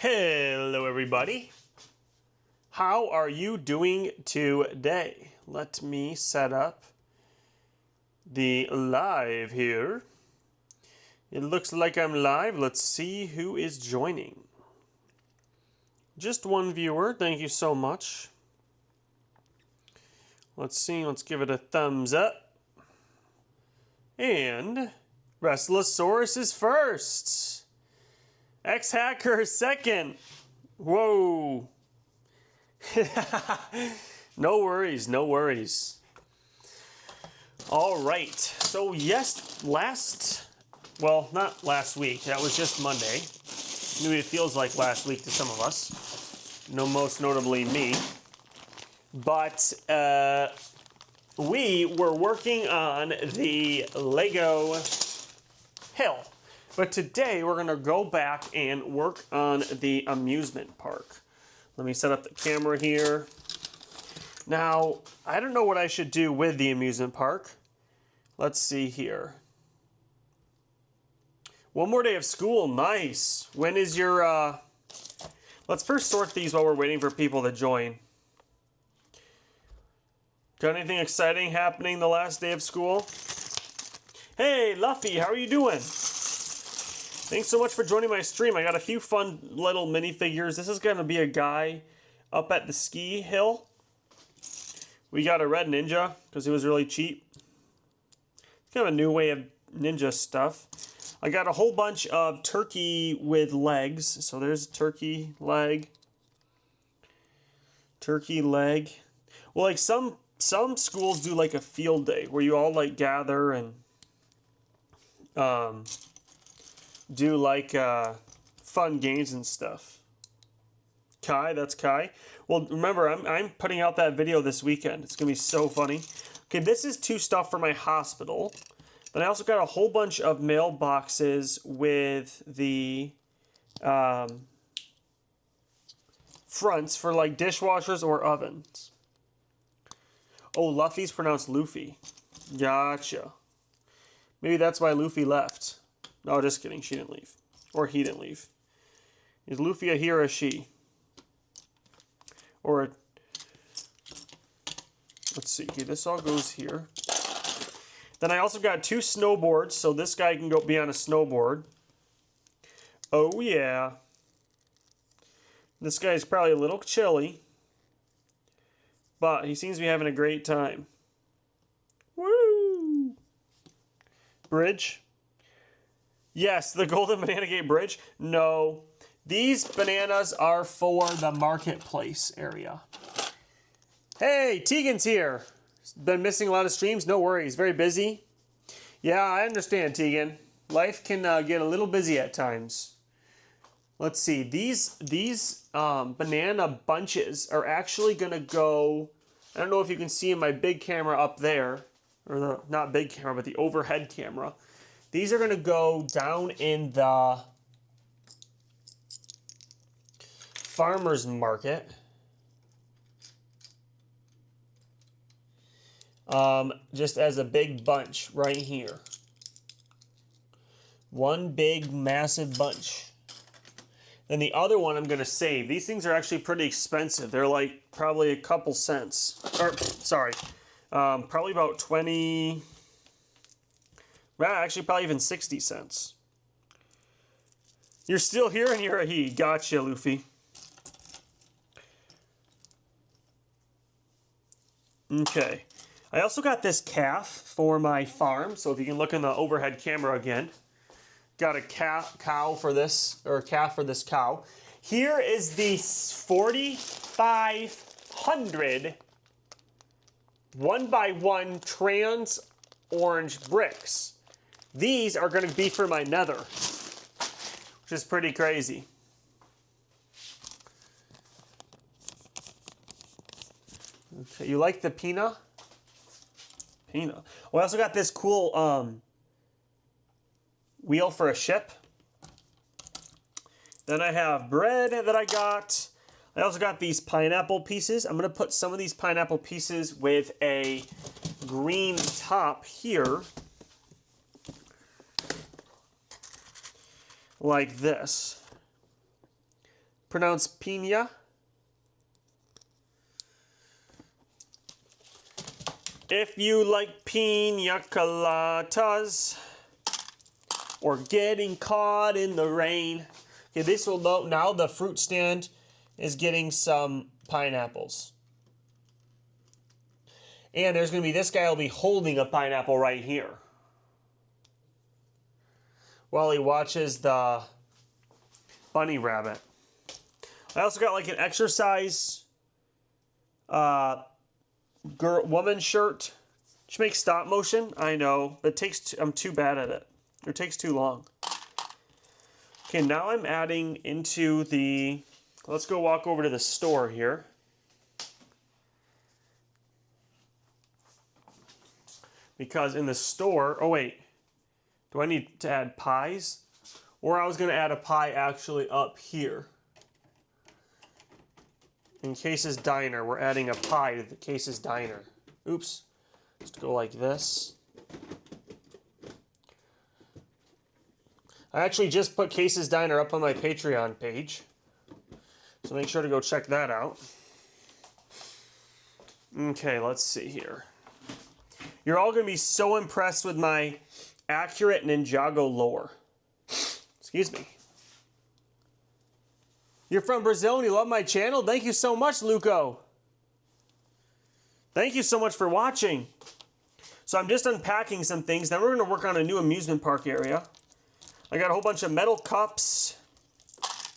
Hello everybody. How are you doing today? Let me set up the live here. It looks like I'm live. Let's see who is joining. Just one viewer. Thank you so much. Let's see. Let's give it a thumbs up. And Restlessaurus is first. X-Hacker is second. Whoa. No worries, no worries. All right. So well, not last week. That was just Monday. Maybe it feels like last week to some of us. No, most notably me. But we were working on the Lego hill. But today we're going to go back and work on the amusement park. Let me set up the camera here. Now, I don't know what I should do with the amusement park. Let's see here. One more day of school. Nice. When is your... Let's first sort these while we're waiting for people to join. Got anything exciting happening the last day of school? Hey, Luffy, how are you doing? Thanks so much for joining my stream. I got a few fun little minifigures. This is going to be a guy up at the ski hill. We got a red ninja because it was really cheap. It's kind of a new way of ninja stuff. I got a whole bunch of turkey with legs. So there's turkey leg. Turkey leg. Well, like some schools do like a field day where you all like gather and do like fun games and stuff. Kai, that's Kai. Well, remember, I'm putting out that video this weekend. It's gonna be so funny. Okay, this is two stuff for my hospital. Then I also got a whole bunch of mailboxes with the fronts for like dishwashers or ovens. Oh, Luffy's pronounced Luffy. Gotcha. Maybe that's why Luffy left. No, just kidding. She didn't leave. Or he didn't leave. Is Luffy a he or a she? Or a... Let's see. Okay, this all goes here. Then I also got two snowboards, so this guy can go be on a snowboard. Oh, yeah. This guy's probably a little chilly. But he seems to be having a great time. Woo! Bridge. Yes, the Golden Banana Gate Bridge. No, these bananas are for the marketplace area. Hey, Tegan's here. Been missing a lot of streams. No worries. Very busy. Yeah, I understand, Tegan. Life can get a little busy at times. Let's see. These banana bunches are actually going to go... I don't know if you can see in my big camera up there. Or the, not big camera, but the overhead camera. These are going to go down in the farmer's market. Just as a big bunch right here. One big, massive bunch. Then the other one I'm going to save. These things are actually pretty expensive. They're like probably a couple cents. Or, sorry, probably about 20... Well, actually, probably even 60 cents. You're still here and you're a he. Gotcha, Luffy. Okay. I also got this calf for my farm. So if you can look in the overhead camera again. Got a cow for this, or a calf for this cow. Here is the 4,500 1x1 trans orange bricks. These are going to be for my nether, which is pretty crazy. Okay, you like the peanut? Peanut. Well, I also got this cool wheel for a ship. Then I have bread that I got. I also got these pineapple pieces. I'm going to put some of these pineapple pieces with a green top here. Like this. pronounced pina. If you like pina coladas or getting caught in the rain. Okay, this will know now the fruit stand is getting some pineapples. And there's going to be this guy will be holding a pineapple right here while he watches the bunny rabbit. I also got like an exercise woman shirt. She makes stop motion. I know, but I'm too bad at it. It takes too long. Okay, now I'm adding into the. Let's go walk over to the store here. Because in the store, oh wait, do I need to add pies? Or I was going to add a pie actually up here. In Case's Diner, we're adding a pie to the Case's Diner. Oops, just go like this. I actually just put Case's Diner up on my Patreon page. So make sure to go check that out. Okay, let's see here. You're all going to be so impressed with my accurate Ninjago lore. Excuse me. You're from Brazil and you love my channel? Thank you so much, Luco. Thank you so much for watching. So I'm just unpacking some things. Then we're going to work on a new amusement park area. I got a whole bunch of metal cups.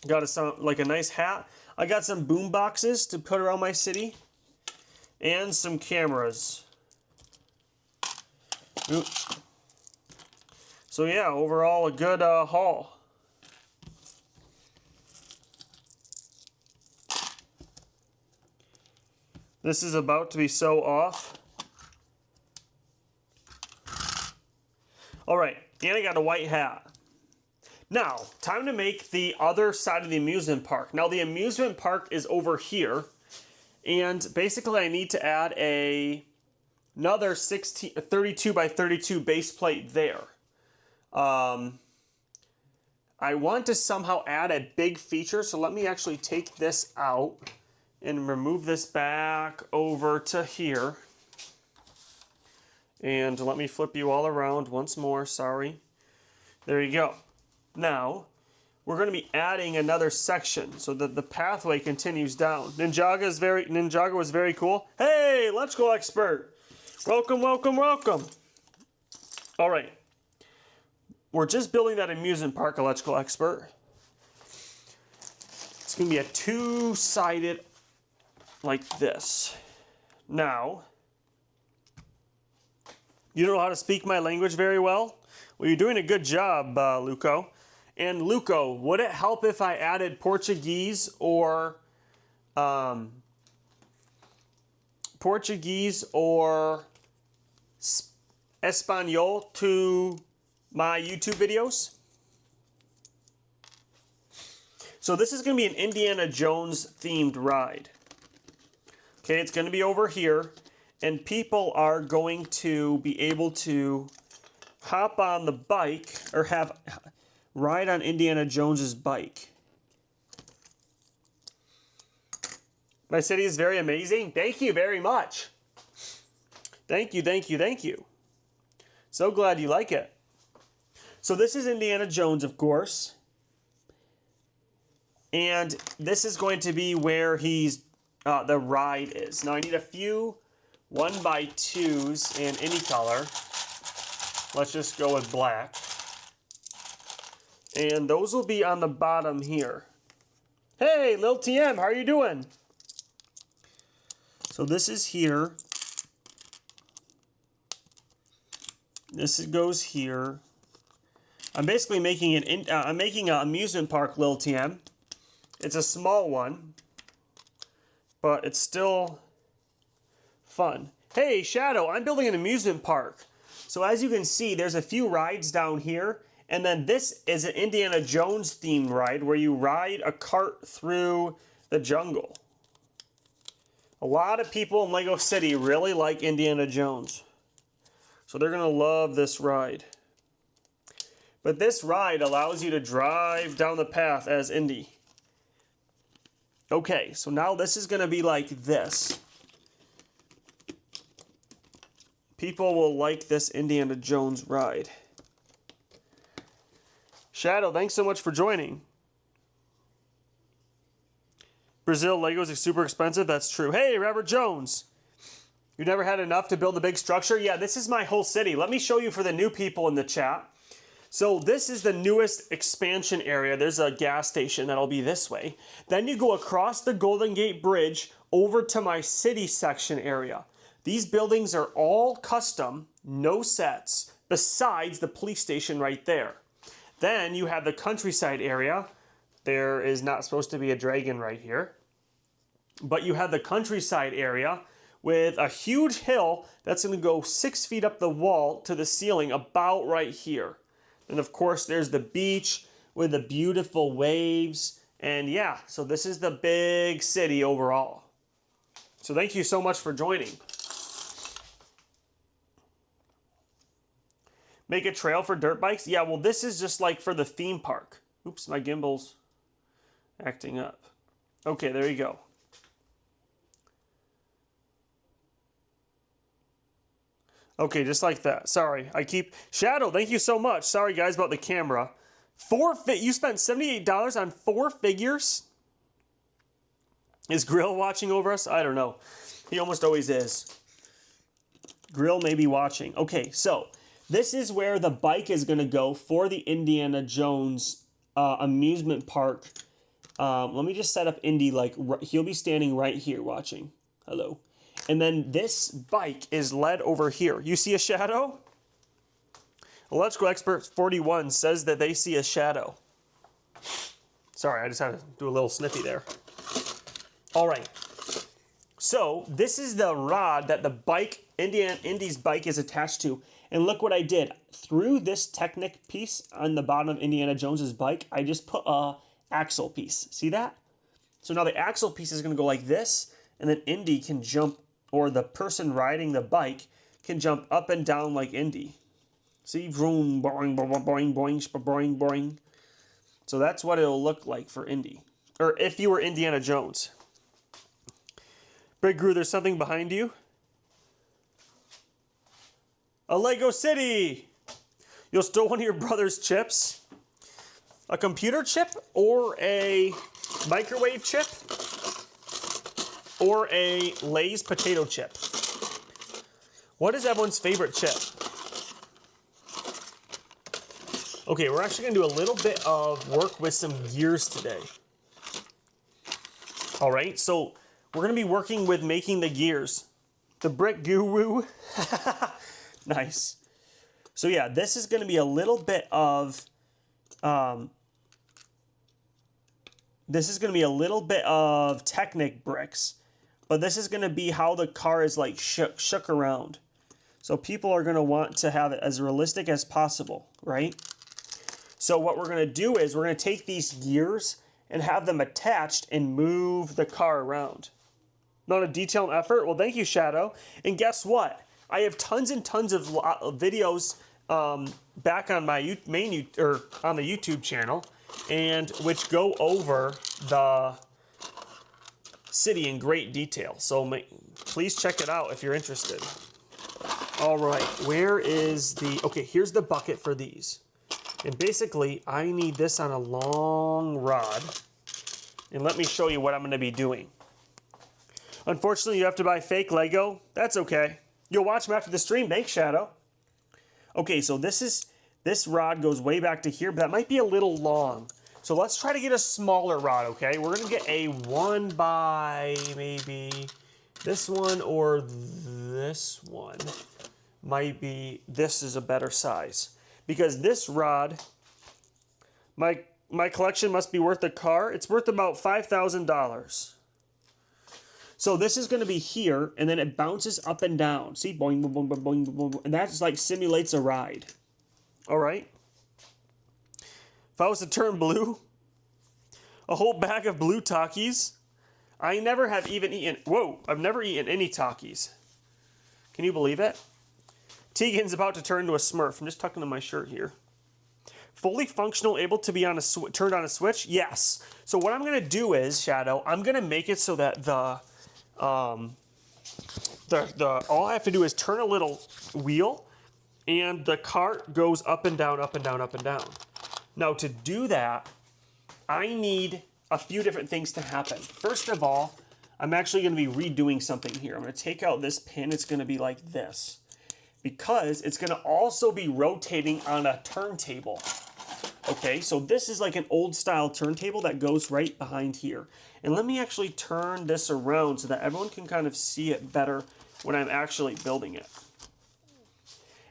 Got like a nice hat. I got some boom boxes to put around my city. And some cameras. Ooh. So yeah, overall a good haul. This is about to be so off. All right, and I got a white hat. Now, time to make the other side of the amusement park. Now, the amusement park is over here, and basically I need to add another 32 by 32 base plate there. I want to somehow add a big feature, so let me actually take this out and remove this back over to here. And let me flip you all around once more, sorry. There you go. Now, we're going to be adding another section so that the pathway continues down. Ninjago was very cool. Hey, electrical expert. Welcome, welcome, welcome. All right. We're just building that amusement park, electrical expert. It's going to be a two-sided like this. Now, you don't know how to speak my language very well? Well, you're doing a good job, Luco. And Luco, would it help if I added Portuguese or Espanol to my YouTube videos? So this is going to be an Indiana Jones themed ride. Okay, it's going to be over here, and people are going to be able to hop on the bike or ride on Indiana Jones's bike. My city is very amazing. Thank you very much. Thank you, thank you, thank you. So glad you like it. So this is Indiana Jones, of course. And this is going to be where the ride is. Now I need a few 1x2s in any color. Let's just go with black. And those will be on the bottom here. Hey, Lil TM, how are you doing? So this is here. This goes here. I'm basically making I'm making an amusement park, Lil TM. It's a small one, but it's still fun. Hey, Shadow, I'm building an amusement park. So as you can see, there's a few rides down here, and then this is an Indiana Jones themed ride where you ride a cart through the jungle. A lot of people in Lego City really like Indiana Jones. So they're gonna love this ride. But this ride allows you to drive down the path as Indy. Okay, so now this is going to be like this. People will like this Indiana Jones ride. Shadow, thanks so much for joining. Brazil Legos are super expensive. That's true. Hey, Robert Jones. You never had enough to build a big structure? Yeah, this is my whole city. Let me show you for the new people in the chat. So this is the newest expansion area. There's a gas station that'll be this way. Then you go across the Golden Gate Bridge over to my city section area. These buildings are all custom, no sets, besides the police station right there. Then you have the countryside area. There is not supposed to be a dragon right here. But you have the countryside area with a huge hill that's going to go 6 feet up the wall to the ceiling about right here. And of course there's the beach with the beautiful waves. And yeah, so this is the big city overall. So thank you so much for joining. Make a trail for dirt bikes? Yeah, well, this is just like for the theme park. Oops, my gimbal's acting up. Okay, there you go. Okay, just like that. Sorry, Shadow, thank you so much. Sorry, guys, about the camera. You spent $78 on 4 figures? Is Grill watching over us? I don't know. He almost always is. Grill may be watching. Okay, so this is where the bike is going to go for the Indiana Jones amusement park. Let me just set up Indy like he'll be standing right here watching. Hello. And then this bike is led over here. You see a shadow? Electrical Expert 41 says that they see a shadow. Sorry, I just had to do a little snippy there. All right. So this is the rod that the bike, Indy's bike is attached to. And look what I did. Through this Technic piece on the bottom of Indiana Jones's bike, I just put a axle piece. See that? So now the axle piece is going to go like this, and then Indy can jump, or the person riding the bike can jump up and down like Indy. See? Vroom, boing, boing, boing, boing, boing, boing. So that's what it'll look like for Indy. Or if you were Indiana Jones. Big Gru, there's something behind you. A Lego City! You'll steal one of your brother's chips? A computer chip? Or a microwave chip? Or a Lay's potato chip? What is everyone's favorite chip? Okay, we're actually going to do a little bit of work with some gears today. All right, so we're going to be working with making the gears. The brick guru. Nice. So yeah, this is going to be a little bit of Technic bricks, but this is going to be how the car is like shook around. So people are going to want to have it as realistic as possible, right? So what we're going to do is we're going to take these gears and have them attached and move the car around. Not a detail and effort? Well, thank you, Shadow. And guess what? I have tons and tons of videos back on my on the YouTube channel, and which go over the city in great detail. So please check it out if you're interested. All right, where is the? Okay, here's the bucket for these. And basically, I need this on a long rod. And let me show you what I'm going to be doing. Unfortunately, you have to buy fake Lego. That's okay. You'll watch them after the stream. Thanks, Shadow. Okay, so this rod goes way back to here, but that might be a little long. So let's try to get a smaller rod, okay? We're going to get a 1 by maybe this one or this one. Might be, this is a better size. Because this rod, my collection must be worth the car. It's worth about $5,000. So this is going to be here, and then it bounces up and down. See? Boing, boing, boing, boing, boing, boing. And that just like simulates a ride. All right? If I was to turn blue, a whole bag of blue Takis. I never have even eaten, I've never eaten any Takis. Can you believe it? Tegan's about to turn into a Smurf. I'm just tucking in my shirt here. Fully functional, able to be on a turned on a switch? Yes. So what I'm gonna do is, Shadow, I'm gonna make it so that all I have to do is turn a little wheel and the cart goes up and down, up and down, up and down. Now to do that, I need a few different things to happen. First of all, I'm actually gonna be redoing something here. I'm gonna take out this pin, it's gonna be like this, because it's gonna also be rotating on a turntable. Okay, so this is like an old style turntable that goes right behind here. And let me actually turn this around so that everyone can kind of see it better when I'm actually building it.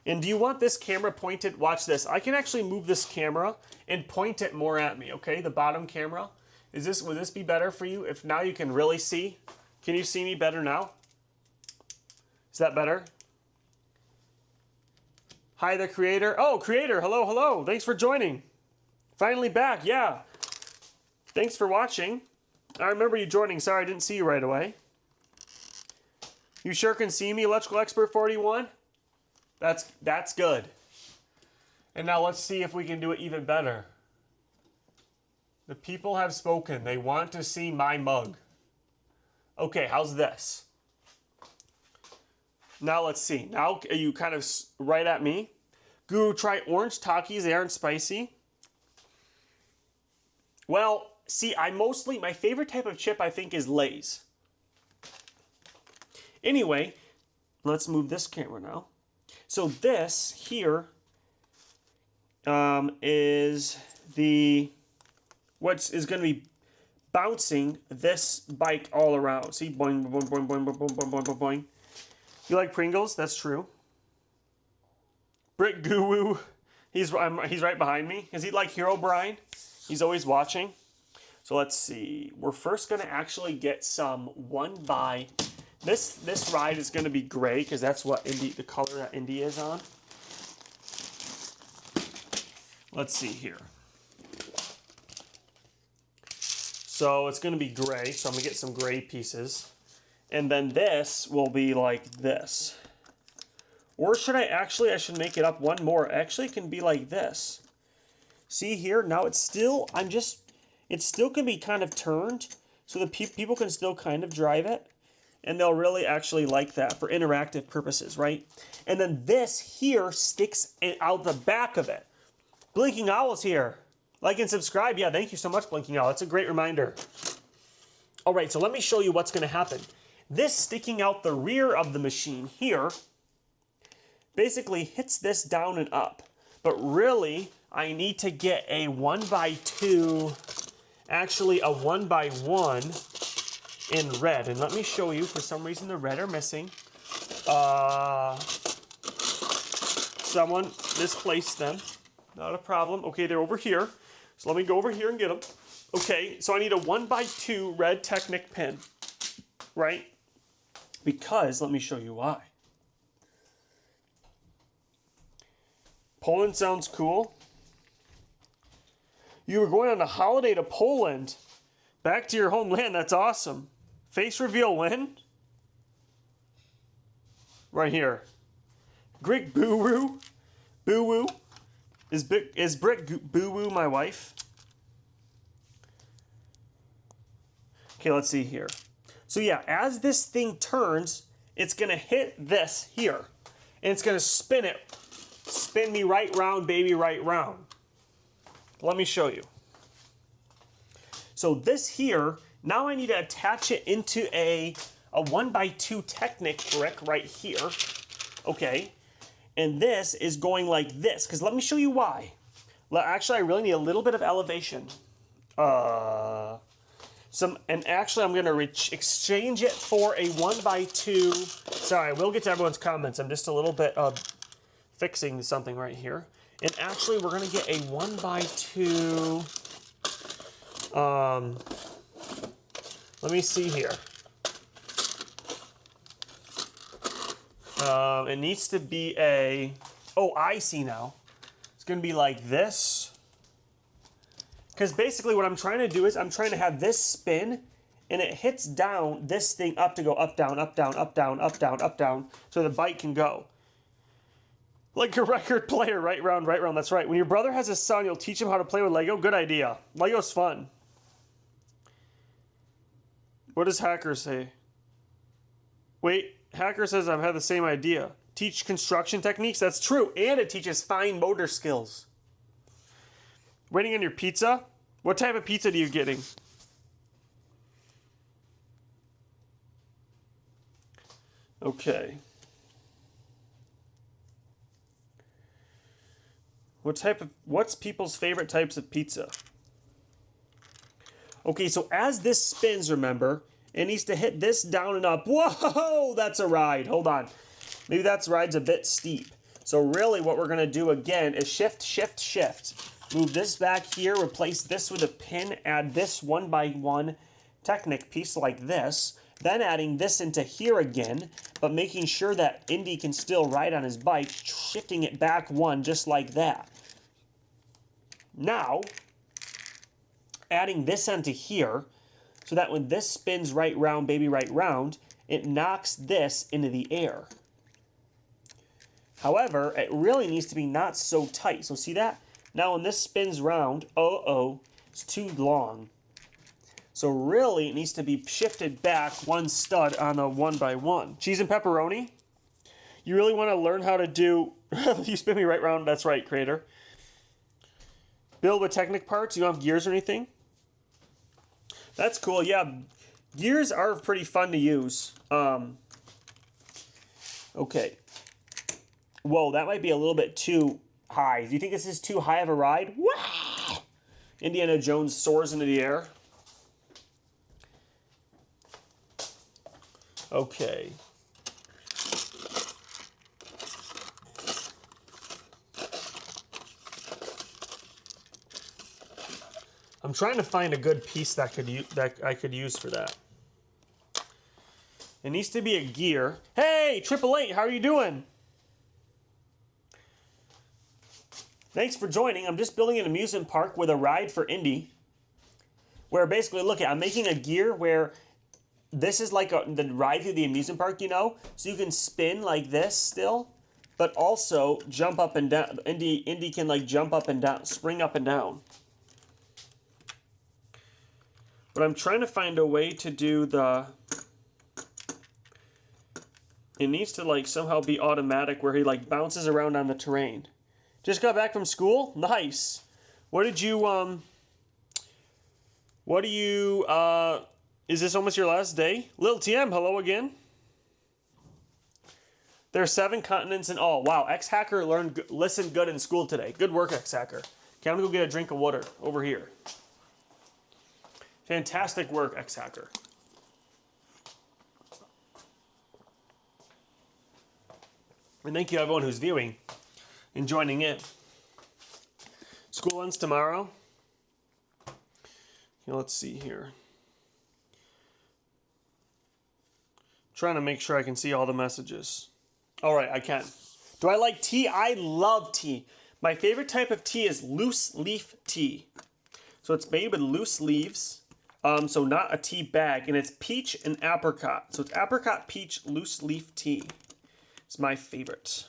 And do you want this camera pointed? Watch this. I can actually move this camera and point it more at me, okay? The bottom camera. Would this be better for you? If now you can really see? Can you see me better now? Is that better? Hi, the creator. Oh, creator, hello, hello. Thanks for joining. Finally back, yeah. Thanks for watching. I remember you joining. Sorry, I didn't see you right away. You sure can see me, Electrical Expert 41? That's good. And now let's see if we can do it even better. The people have spoken. They want to see my mug. Okay, how's this? Now let's see. Now are you kind of right at me? Guru, try orange Takis. They aren't spicy. Well, see, my favorite type of chip I think is Lay's. Anyway, let's move this camera now. So this here is what is going to be bouncing this bike all around. See, boing, boing, boing, boing, boing, boing, boing, boing, boing. You like Pringles? That's true. Brick Guru, he's right behind me. Is he like Hero Brian? He's always watching. So let's see. We're first going to actually get some 1x. This ride is going to be gray because that's what the color that Indy is on. Let's see here. So it's going to be gray, so I'm going to get some gray pieces. And then this will be like this. Or should I should make it up one more. Actually, it can be like this. See here, now it's still, it still can be kind of turned, so the people can still kind of drive it, and they'll really actually like that for interactive purposes, right? And then this here sticks out the back of it. Blinking Owl's here. Like and subscribe. Yeah, thank you so much, Blinking Owl. That's a great reminder. All right, so let me show you what's going to happen. This sticking out the rear of the machine here basically hits this down and up. But really, I need to get a 1x2, actually a 1x1 in red. And let me show you, for some reason the red are missing. Someone misplaced them. Not a problem. Okay, they're over here. So let me go over here and get them. Okay, so I need a 1x2 red Technic pin, right? Because, let me show you why. Poland sounds cool. You were going on a holiday to Poland. Back to your homeland, that's awesome. Face reveal when? Right here. Brick Boo-Woo. Boo-Woo. Is Brick Boo-Woo my wife? Okay, let's see here. So yeah, as this thing turns, it's going to hit this here. And it's going to spin it. Spin me right round, baby, right round. Let me show you. So this here, now I need to attach it into a 1x2 Technic brick right here. Okay. And this is going like this, because let me show you why. Actually, I really need a little bit of elevation. And actually, I'm going to exchange it for a 1x2. Sorry, we'll get to everyone's comments. I'm just a little bit fixing something right here. And actually, we're going to get a 1x2. Let me see here. It needs to be a, oh, I see now. It's going to be like this. Because basically what I'm trying to do is I'm trying to have this spin, and it hits down this thing up to go up, down, up, down, up, down, up, down, up, down, so the bike can go. Like a record player, right round, right round. That's right. When your brother has a son, you'll teach him how to play with Lego. Good idea. Lego's fun. What does Hacker say? Wait, Hacker says I've had the same idea. Teach construction techniques. That's true. And it teaches fine motor skills. Waiting on your pizza? What type of pizza are you getting? Okay. What's people's favorite types of pizza? Okay, so as this spins, remember, it needs to hit this down and up. Whoa, that's a ride. Hold on. Maybe that ride's a bit steep. So really what we're going to do again is shift, shift, shift. Move this back here, replace this with a pin, add this 1x1 Technic piece like this, then adding this into here again, but making sure that Indy can still ride on his bike, shifting it back one just like that. Now, adding this onto here, so that when this spins right round, baby right round, it knocks this into the air. However, it really needs to be not so tight. So see that? Now when this spins round, it's too long. So really it needs to be shifted back one stud on a 1x1. Cheese and pepperoni? You really want to learn how to do... You spin me right round. That's right, Creator. Build with Technic parts. You don't have gears or anything? That's cool. Yeah, gears are pretty fun to use. Okay. Whoa, that might be a little bit too high. Do you think this is too high of a ride? Wow! Indiana Jones soars into the air. Okay. I'm trying to find a good piece that I could use for that. It needs to be a gear. Hey, 888, how are you doing? Thanks for joining. I'm just building an amusement park with a ride for Indy. Where basically, look, I'm making a gear where this is like the ride through the amusement park, you know? So you can spin like this still, but also jump up and down. Indy can like jump up and down, spring up and down. But I'm trying to find a way to do the... It needs to like somehow be automatic where he like bounces around on the terrain. Just got back from school? Nice. What did you, is this almost your last day? Lil TM, hello again. There are 7 continents in all. Wow, X-Hacker listened good in school today. Good work, X-Hacker. Okay, I'm gonna go get a drink of water over here. Fantastic work, X-Hacker. And thank you everyone who's viewing and joining in. School ends tomorrow. Okay, let's see here. Trying to make sure I can see all the messages. All right, I can. Do I like tea? I love tea. My favorite type of tea is loose leaf tea. So it's made with loose leaves. So not a tea bag, and it's peach and apricot. So it's apricot peach loose leaf tea. It's my favorite.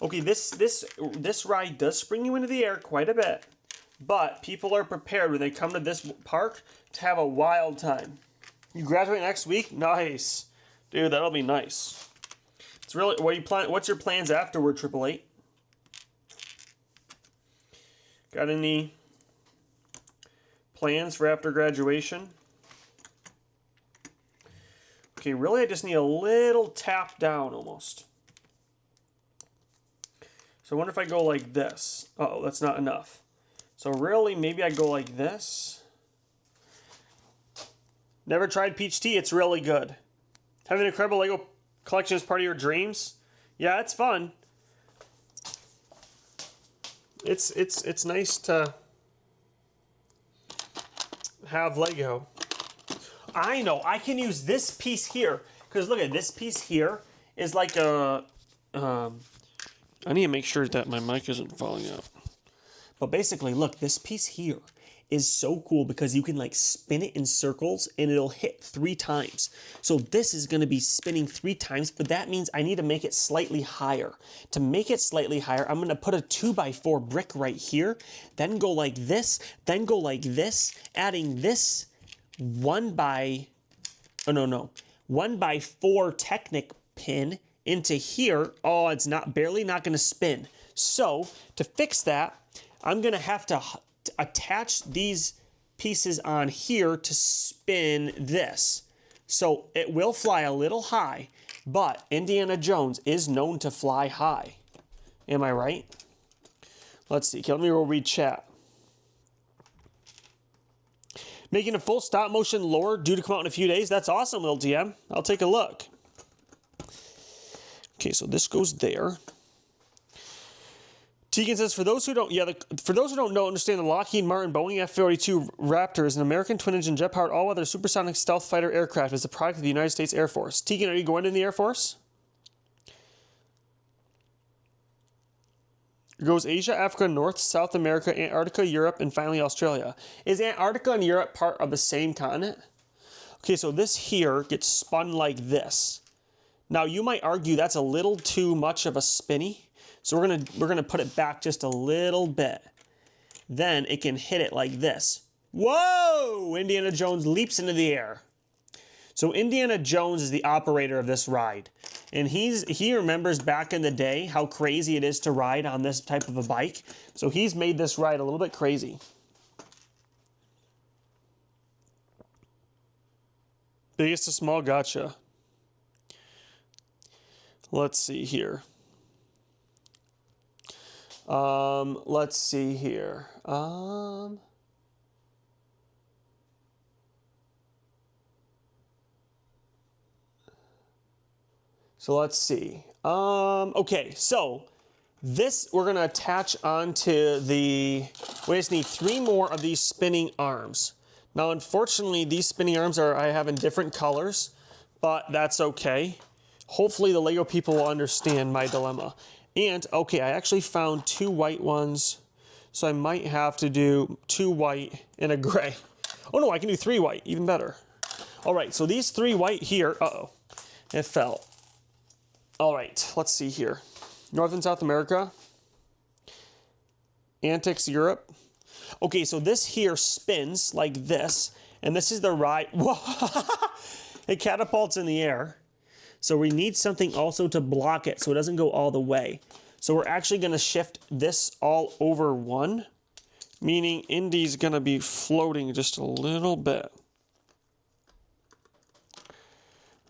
Okay, this ride does spring you into the air quite a bit, but people are prepared when they come to this park to have a wild time. You graduate next week? Nice, dude. That'll be nice. It's really what's your plans afterward, 888? Got any plans for after graduation? Okay, really I just need a little tap down almost. So I wonder if I go like this. Uh-oh, that's not enough. So really, maybe I go like this. Never tried peach tea, it's really good. Having an incredible Lego collection as part of your dreams? Yeah, it's fun. It's nice to have Lego. I know, I can use this piece here. Because look at this piece here is like a... I need to make sure that my mic isn't falling out. But basically, look, this piece here is so cool because you can like spin it in circles and it'll hit 3 times. So this is going to be spinning 3 times, but that means I need to make it slightly higher. To make it slightly higher, I'm going to put a 2x4 brick right here, then go like this, then go like this, adding this 1x4 Technic pin into here. Oh, it's barely not going to spin. So to fix that, I'm going to have to attach these pieces on here to spin this. So it will fly a little high, but Indiana Jones is known to fly high. Am I right? Let's see. Okay, let me read chat. Making a full stop motion lure due to come out in a few days. That's awesome, Lil DM. I'll take a look. Okay, so this goes there. Tegan says, for those who don't know, understand the Lockheed Martin Boeing F-42 Raptor is an American twin-engine jet-powered all-weather supersonic stealth fighter aircraft. It's a product of the United States Air Force. Tegan, are you going in the Air Force? It goes Asia, Africa, North, South America, Antarctica, Europe, and finally Australia. Is Antarctica and Europe part of the same continent? Okay, so this here gets spun like this. Now, you might argue that's a little too much of a spinny. So we're gonna put it back just a little bit. Then it can hit it like this. Whoa! Indiana Jones leaps into the air. So Indiana Jones is the operator of this ride. And he remembers back in the day how crazy it is to ride on this type of a bike. So he's made this ride a little bit crazy. Biggest to small, gotcha. Let's see here. Let's see here. So let's see. Okay, so this we're gonna attach onto the, we just need 3 more of these spinning arms. Now, unfortunately, these spinning arms I have in different colors, but that's okay. Hopefully the Lego people will understand my dilemma. And, okay, I actually found 2 white ones, so I might have to do 2 white and a gray. Oh no, I can do 3 white, even better. All right, so these 3 white here, uh-oh, it fell. All right, let's see here. North and South America, Antics Europe. Okay, so this here spins like this, and this is the ride. Whoa, it catapults in the air. So we need something also to block it so it doesn't go all the way. So we're actually going to shift this all over 1, meaning Indy's going to be floating just a little bit.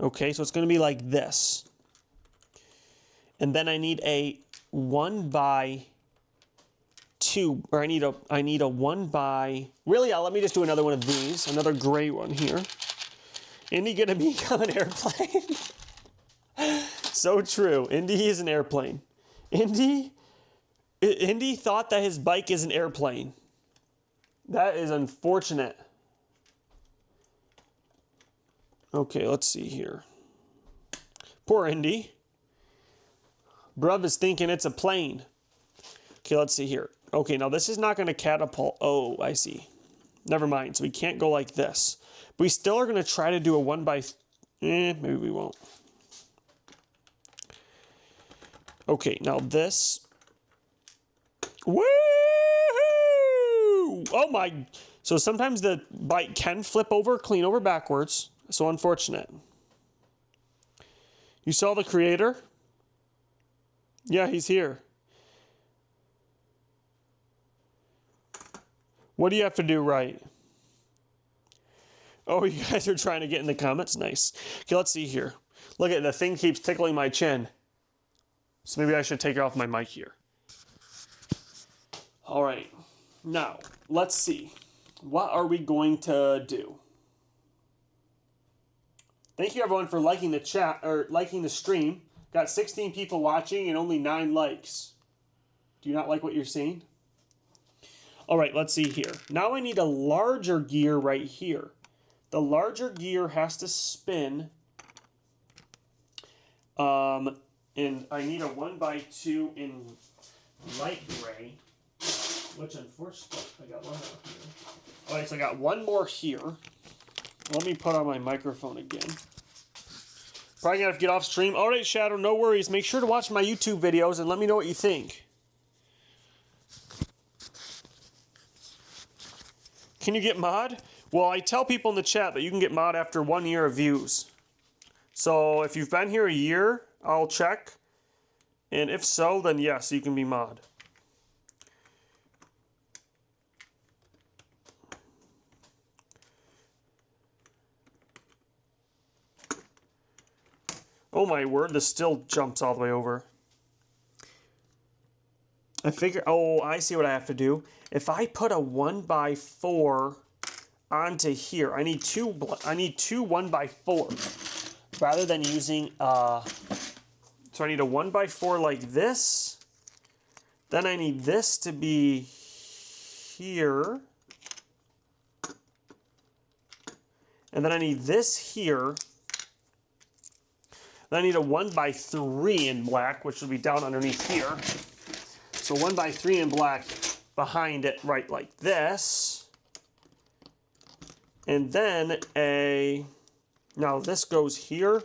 Okay, so it's going to be like this. And then I need a 1x2, or I need a 1x, really, let me just do another one of these, another gray one here. Indy going to become an airplane? So true. Indy is an airplane. Indy thought that his bike is an airplane. That is unfortunate. Okay, let's see here. Poor Indy. Bruv is thinking it's a plane. Okay, let's see here. Okay, now this is not going to catapult. Oh, I see. Never mind. So we can't go like this. But we still are going to try to do a 1x. Maybe we won't. Okay, now this. Woo! Oh my. So sometimes the bike can flip over, clean over backwards. So unfortunate. You saw the creator? Yeah, he's here. What do you have to do right? Oh, you guys are trying to get in the comments? Nice. Okay, let's see here. Look at the thing keeps tickling my chin. So maybe I should take off my mic here. All right. Now, let's see. What are we going to do? Thank you everyone for liking the chat or liking the stream. Got 16 people watching and only 9 likes. Do you not like what you're seeing? All right, let's see here. Now I need a larger gear right here. The larger gear has to spin. And I need a 1x2 in light gray. Which, unfortunately, I got one more here. All right, so I got one more here. Let me put on my microphone again. Probably gonna have to get off stream. All right, Shadow, no worries. Make sure to watch my YouTube videos and let me know what you think. Can you get mod? Well, I tell people in the chat that you can get mod after 1 year of views. So if you've been here a year, I'll check. And if so, then yes, you can be mod. Oh my word, this still jumps all the way over. I figure, oh, I see what I have to do. If I put a 1x4 onto here, I need two 1x4 rather than using, so I need a 1x4 like this. Then I need this to be here. And then I need this here. Then I need a 1x3 in black, which will be down underneath here. So 1x3 in black behind it, right like this. And then now this goes here.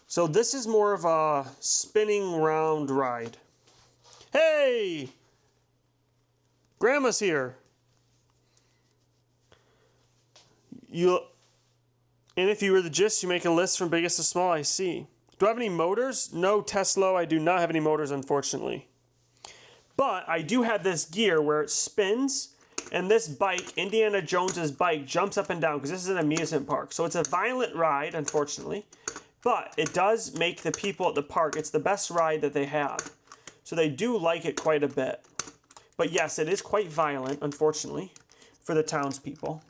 So this is more of a spinning round ride. Hey! Grandma's here. And if you were the gist, you make a list from biggest to small, I see. Do I have any motors? No, Tesla, I do not have any motors, unfortunately. But I do have this gear where it spins, and this bike, Indiana Jones's bike, jumps up and down, because this is an amusement park. So it's a violent ride, unfortunately. But it does make the people at the park, it's the best ride that they have. So they do like it quite a bit. But yes, it is quite violent, unfortunately, for the townspeople.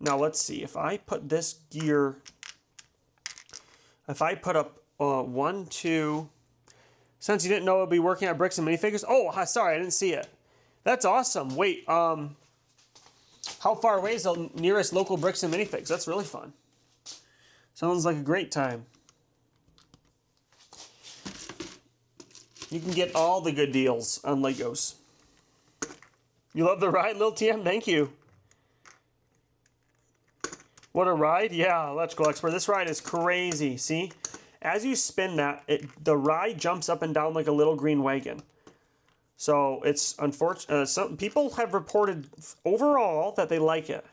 Now let's see, if I put this gear, if I put up 1, 2, since you didn't know it would be working at Bricks and Minifigures, oh, sorry, I didn't see it. That's awesome. Wait, how far away is the nearest local Bricks and Minifigs? That's really fun. Sounds like a great time. You can get all the good deals on Legos. You love the ride, Lil TM? Thank you. What a ride. Yeah, electrical expert. This ride is crazy. See? As you spin that, the ride jumps up and down like a little green wagon. So it's unfortunate. Some people have reported overall that they like it.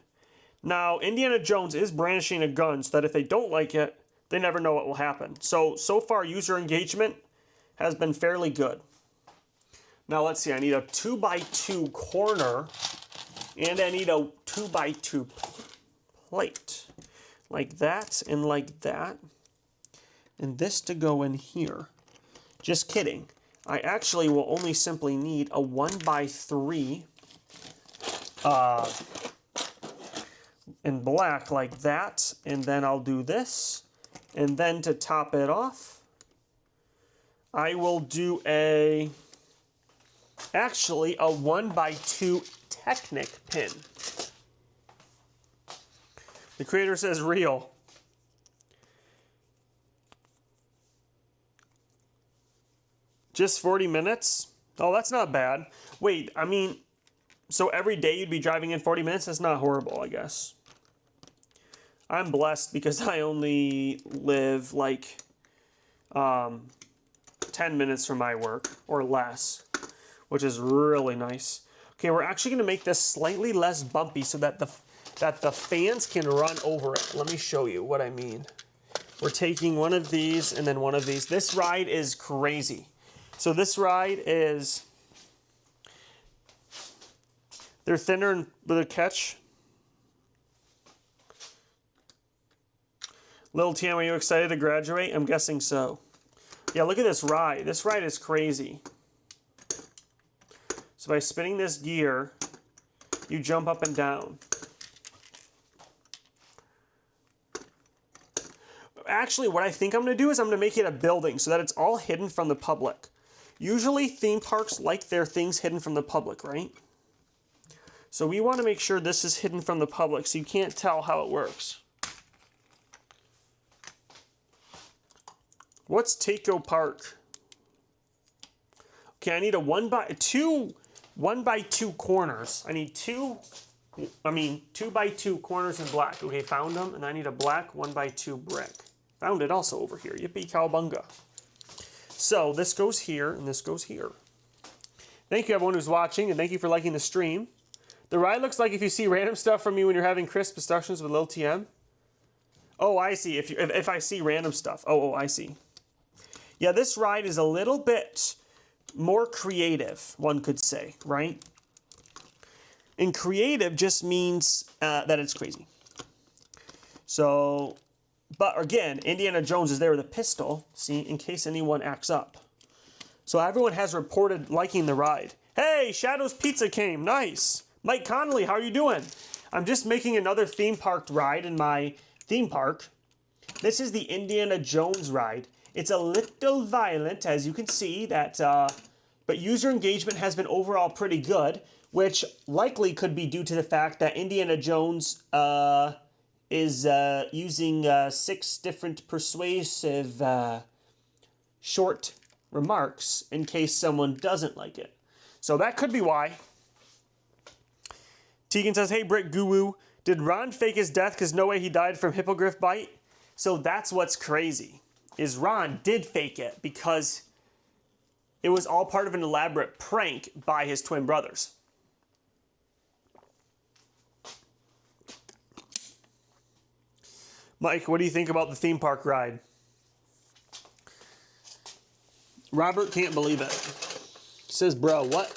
Now, Indiana Jones is brandishing a gun so that if they don't like it, they never know what will happen. So far, user engagement has been fairly good. Now, let's see. I need a 2x2 corner, and I need a 2x2 plate. Like that and like that. And this to go in here. Just kidding. I actually will only simply need a 1x3 in black like that. And then I'll do this. And then to top it off, I will do actually a 1x2 Technic pin. The creator says real. Just 40 minutes? Oh, that's not bad. Wait, I mean, so every day you'd be driving in 40 minutes? That's not horrible, I guess. I'm blessed because I only live like 10 minutes from my work or less, which is really nice. Okay, we're actually going to make this slightly less bumpy so that the fans can run over it. Let me show you what I mean. We're taking one of these and then one of these. This ride is crazy. So this ride is, they're thinner with a catch. Lil TM, are you excited to graduate? I'm guessing so. Yeah, look at this ride. This ride is crazy. So by spinning this gear, you jump up and down. Actually, what I think I'm going to do is I'm going to make it a building so that it's all hidden from the public. Usually theme parks like their things hidden from the public, right? So we want to make sure this is hidden from the public so you can't tell how it works. What's Takeo Park? Okay, I need a 1x2 corners. I need 2 by 2 corners in black. Okay, found them, and I need a black 1x2 brick. Found it also over here. Yippee cowbunga. So this goes here, and this goes here. Thank you everyone who's watching, and thank you for liking the stream. The ride looks like if you see random stuff from me when you're having crisp discussions with Lil TM. Oh, I see. If I see random stuff. Oh, I see. Yeah, this ride is a little bit more creative, one could say, right? And creative just means that it's crazy. So, but again, Indiana Jones is there with a pistol, see, in case anyone acts up. So everyone has reported liking the ride. Hey, Shadow's Pizza came. Nice. Mike Connolly, how are you doing? I'm just making another theme park ride in my theme park. This is the Indiana Jones ride. It's a little violent, as you can see, but user engagement has been overall pretty good, which likely could be due to the fact that Indiana Jones is using 6 different persuasive short remarks in case someone doesn't like it. So that could be why. Tegan says, hey, Brick Guru, did Ron fake his death because no way he died from hippogriff bite? So that's what's crazy, is Ron did fake it because it was all part of an elaborate prank by his twin brothers. Mike, what do you think about the theme park ride? Robert can't believe it. Says, bro, what?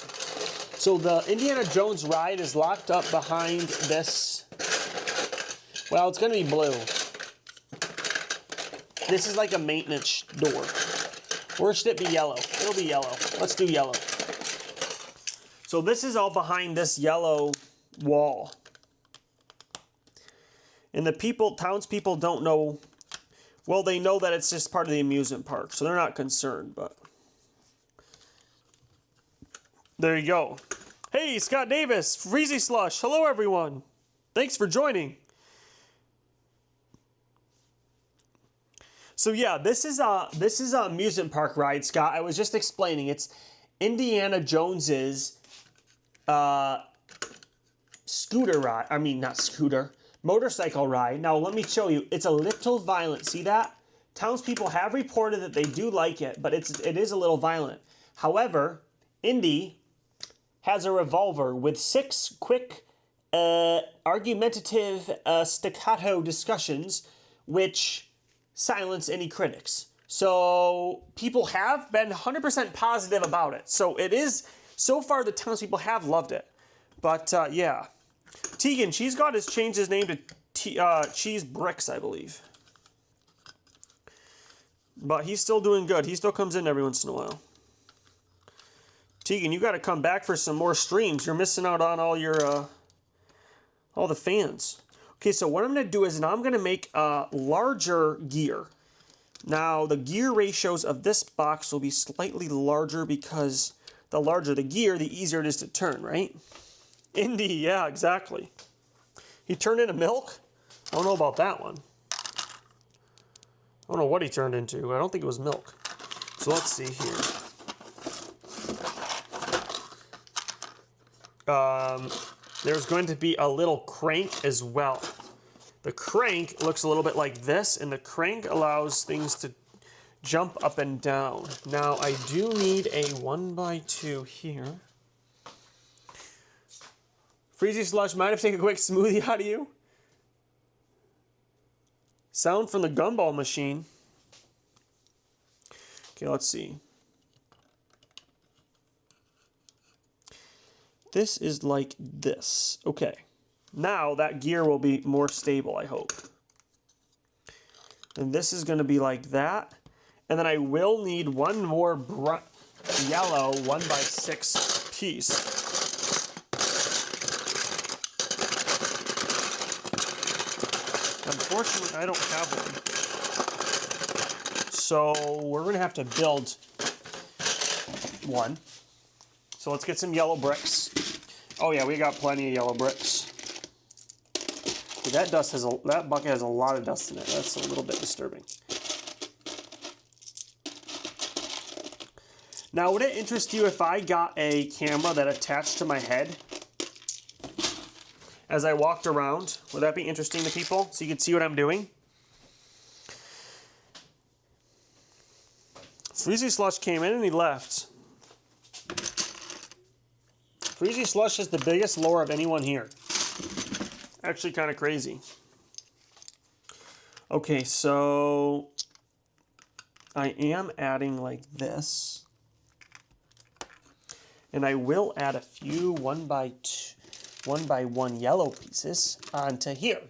So the Indiana Jones ride is locked up behind this. Well, it's going to be blue. This is like a maintenance door. Or should it be yellow? It'll be yellow. Let's do yellow. So this is all behind this yellow wall. And the townspeople don't know. Well, they know that it's just part of the amusement park, so they're not concerned, but. There you go. Hey, Scott Davis, Freezy Slush. Hello, everyone. Thanks for joining. So yeah, this is a amusement park ride, Scott. I was just explaining. It's Indiana Jones's scooter ride. I mean, not scooter, motorcycle ride. Now let me show you. It's a little violent. See that? Townspeople have reported that they do like it, but it is a little violent. However, Indy has a revolver with 6 quick, argumentative, staccato discussions, which silence any critics. So people have been 100% positive about it. So it is, so far the townspeople have loved it. But yeah. Tegan, Cheese God has changed his name to Cheese Bricks, I believe. But he's still doing good. He still comes in every once in a while. Tegan, you got to come back for some more streams. You're missing out on all your, all the fans. Okay, so what I'm going to do is now I'm going to make a larger gear. Now, the gear ratios of this box will be slightly larger because the larger the gear, the easier it is to turn, right? Indy, yeah, exactly. He turned into milk? I don't know about that one. I don't know what he turned into. I don't think it was milk. So let's see here. There's going to be a little crank as well. The crank looks a little bit like this, and the crank allows things to jump up and down. Now, I do need a 1x2 here. Freezy Slush, mind if I take a quick smoothie out of you? Sound from the gumball machine. Okay, let's see. This is like this. Okay. Now that gear will be more stable, I hope. And this is going to be like that. And then I will need one more yellow 1x6 piece. Unfortunately, I don't have one. So we're going to have to build one. So let's get some yellow bricks. Oh yeah, we got plenty of yellow bricks. That bucket has a lot of dust in it. That's a little bit disturbing. Now, would it interest you if I got a camera that attached to my head as I walked around? Would that be interesting to people so you could see what I'm doing? Freezy Slush came in and he left. Freezy Slush is the biggest lure of anyone here. Actually kind of crazy. Okay, so I am adding like this. And I will add a few 1x1 yellow pieces onto here.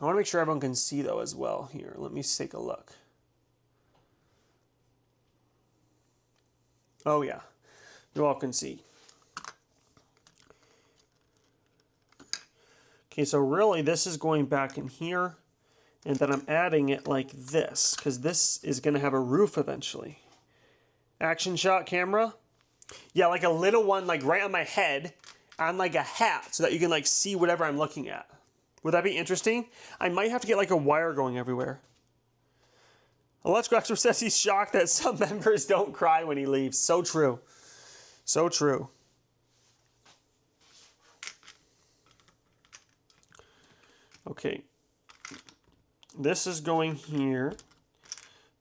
I want to make sure everyone can see though as well here. Let me take a look. Oh yeah, you all can see. Okay, so really this is going back in here, and then I'm adding it like this, because this is going to have a roof eventually. Action shot camera. Yeah, like a little one like right on my head, on like a hat, so that you can like see whatever I'm looking at. Would that be interesting? I might have to get like a wire going everywhere. Electrical Expert says he's shocked that some members don't cry when he leaves. So true. So true. Okay. This is going here.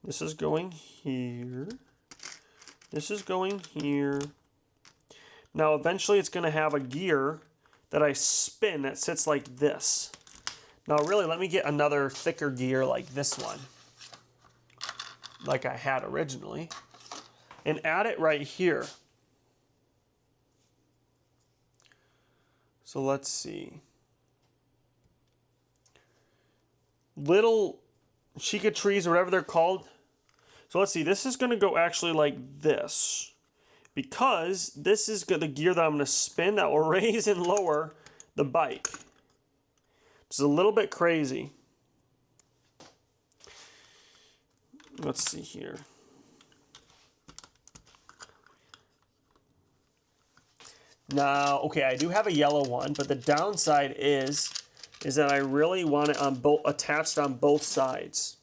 This is going here. This is going here. Now eventually it's going to have a gear that I spin that sits like this. Now really, let me get another thicker gear like this one, like I had originally, and add it right here. So let's see. Little chica trees or whatever they're called. So let's see, this is going to go actually like this, because this is the gear that I'm going to spin that will raise and lower the bike. It's a little bit crazy. Let's see here. Now, okay, I do have a yellow one, but the downside is that I really want it on both, attached on both sides.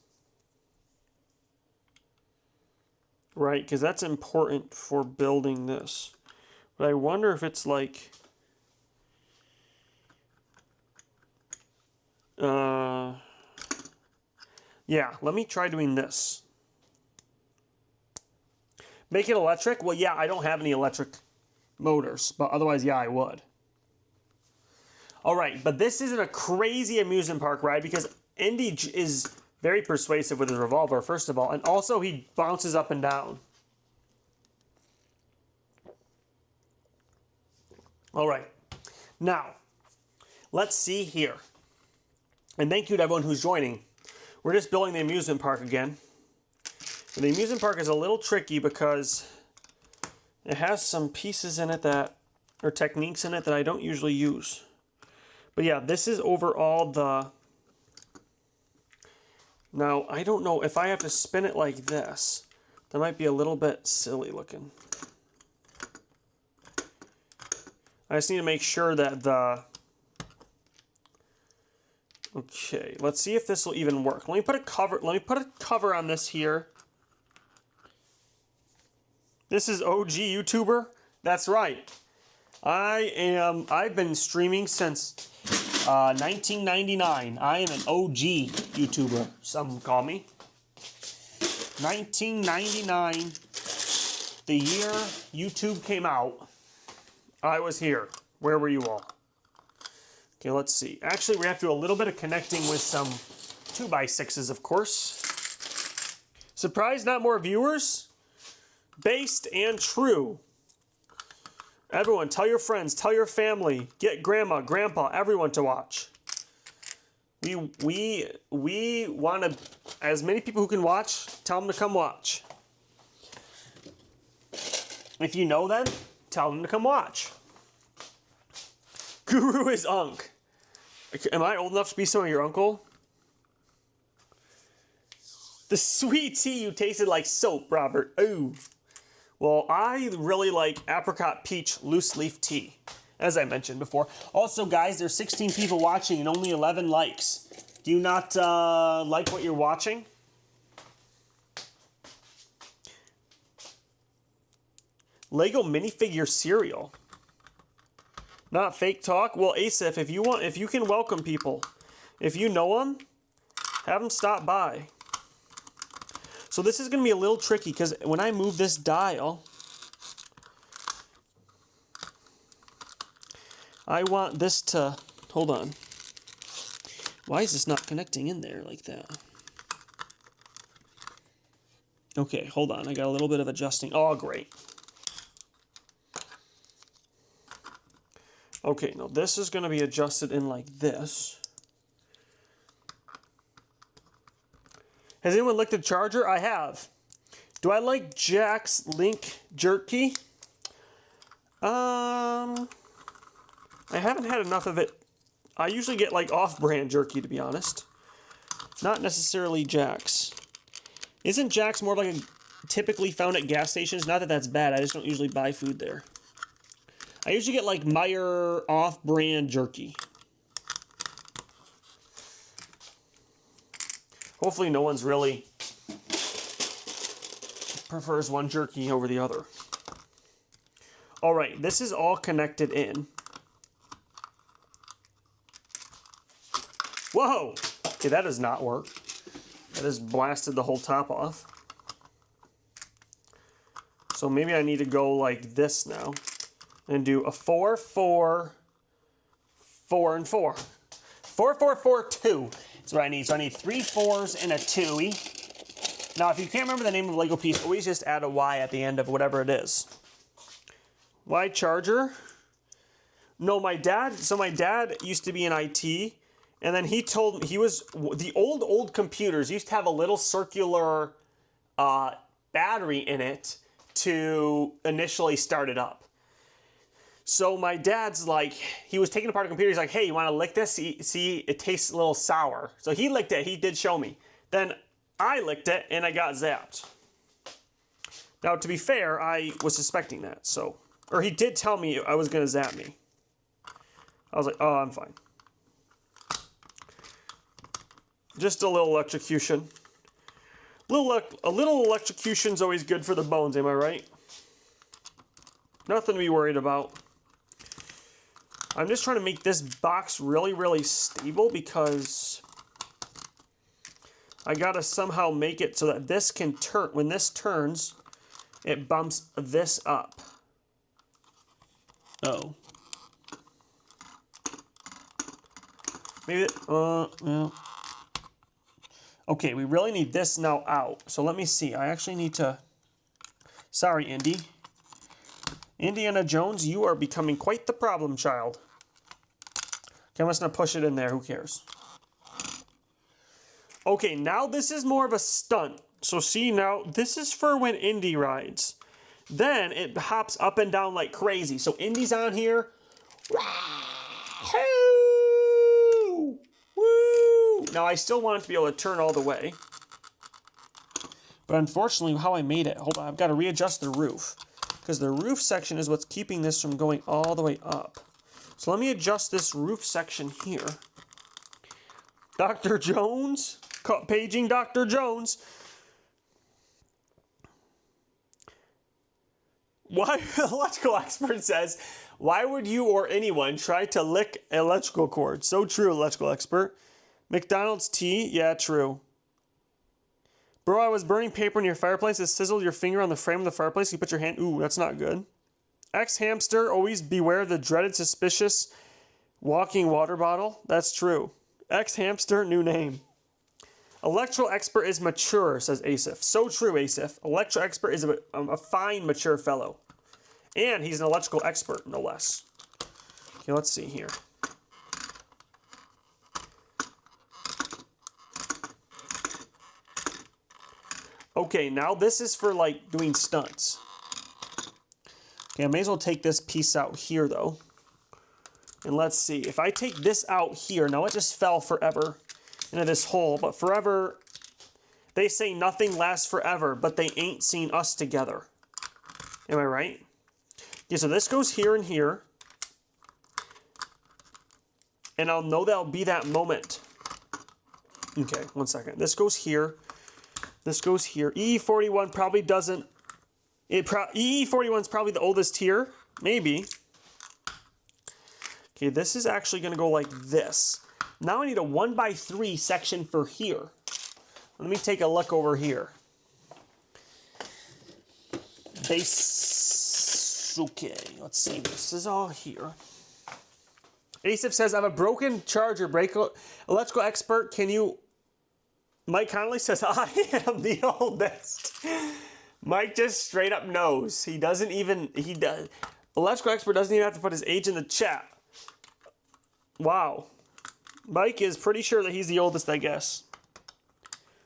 Right, because that's important for building this. But I wonder if it's like, yeah, let me try doing this. Make it electric? Well, yeah, I don't have any electric motors, but otherwise, yeah, I would. All right, but this isn't a crazy amusement park ride because Indy is very persuasive with his revolver, first of all, and also he bounces up and down. All right, now, let's see here. And thank you to everyone who's joining. We're just building the amusement park again. And the amusement park is a little tricky because it has some pieces in it that, or techniques in it that I don't usually use. But yeah, this is overall the... Now, I don't know if I have to spin it like this. That might be a little bit silly looking. I just need to make sure that the... Okay, let's see if this will even work. Let me put a cover on this here. This is OG YouTuber. That's right. I've been streaming since 1999. I am an OG YouTuber, some call me. 1999, the year YouTube came out. I was here. Where were you all? Okay, let's see. Actually, we have to do a little bit of connecting with some 2x6s, of course. Surprise, not more viewers? Based and true. Everyone, tell your friends, tell your family, get grandma, grandpa, everyone to watch. We want to, as many people who can watch, tell them to come watch. If you know them, tell them to come watch. Guru is Unk. Am I old enough to be some of your uncle? The sweet tea you tasted like soap, Robert. Ooh. Well, I really like apricot peach loose leaf tea, as I mentioned before. Also, guys, there's 16 people watching and only 11 likes. Do you not like what you're watching? Lego minifigure cereal. Not fake talk. Well, Asif, if you can welcome people, if you know them, have them stop by. So this is going to be a little tricky because when I move this dial, I want this to, hold on. Why is this not connecting in there like that? Okay, hold on. I got a little bit of adjusting. Oh, great. Okay, now this is going to be adjusted in like this. Has anyone licked a charger? I have. Do I like Jack's Link Jerky? I haven't had enough of it. I usually get like off-brand jerky, to be honest. Not necessarily Jack's. Isn't Jack's more like a typically found at gas stations? Not that that's bad, I just don't usually buy food there. I usually get like Meyer off-brand jerky. Hopefully no one's really prefers one jerky over the other. All right, this is all connected in. Whoa! Okay, that does not work. That has blasted the whole top off. So maybe I need to go like this now. And do a 4, 4, 4, and 4. 4, 4, 4, 2. That's what I need. So I need 3 4s and a 2-y. Now, if you can't remember the name of the Lego piece, always just add a Y at the end of whatever it is. Y charger? No, my dad used to be in IT, and then he told me the old computers used to have a little circular battery in it to initially start it up. So my dad's like, he was taking apart a computer. He's like, hey, you want to lick this? See, it tastes a little sour. So he licked it. He did show me. Then I licked it, and I got zapped. Now, to be fair, I was suspecting that. Or he did tell me I was going to zap me. I was like, oh, I'm fine. Just a little electrocution. A little electrocution's always good for the bones, am I right? Nothing to be worried about. I'm just trying to make this box really, really stable because I gotta somehow make it so that this can turn. When this turns, it bumps this up. Oh. Maybe, well. Okay, we really need this now out. So let me see. I actually need to, sorry, Indy. Indiana Jones, you are becoming quite the problem child. Okay, I'm just going to push it in there. Who cares? Okay, now this is more of a stunt. So see now, this is for when Indy rides. Then it hops up and down like crazy. So Indy's on here. Woo! Woo! Now I still want it to be able to turn all the way. But unfortunately, how I made it, hold on, I've got to readjust the roof. Because the roof section is what's keeping this from going all the way up. So let me adjust this roof section here. Dr. Jones, paging Dr. Jones. Why, electrical expert says, why would you or anyone try to lick electrical cord? So true, electrical expert. McDonald's tea, yeah, true. Bro, I was burning paper in your fireplace. It sizzled your finger on the frame of the fireplace. You put your hand... Ooh, that's not good. Ex-hamster, always beware the dreaded suspicious walking water bottle. That's true. Ex-hamster, new name. Electrical expert is mature, says Asif. So true, Asif. Electrical expert is a fine, mature fellow. And he's an electrical expert, no less. Okay, let's see here. Okay, now this is for like doing stunts. Okay, I may as well take this piece out here though. And let's see, if I take this out here, now it just fell forever into this hole, but forever, they say nothing lasts forever, but they ain't seen us together. Am I right? Okay, so this goes here and here. And I'll know that'll be that moment. Okay, 1 second. This goes here. This goes here. E41 probably doesn't... E41 is probably the oldest here. Maybe. Okay, this is actually going to go like this. Now I need a 1x3 section for here. Let me take a look over here. Base. Okay, let's see. This is all here. Asif says, I have a broken charger. Electrical expert, can you... Mike Connolly says, I am the oldest. Mike just straight up knows. He doesn't even... Electrical expert doesn't even have to put his age in the chat. Wow. Mike is pretty sure that he's the oldest, I guess.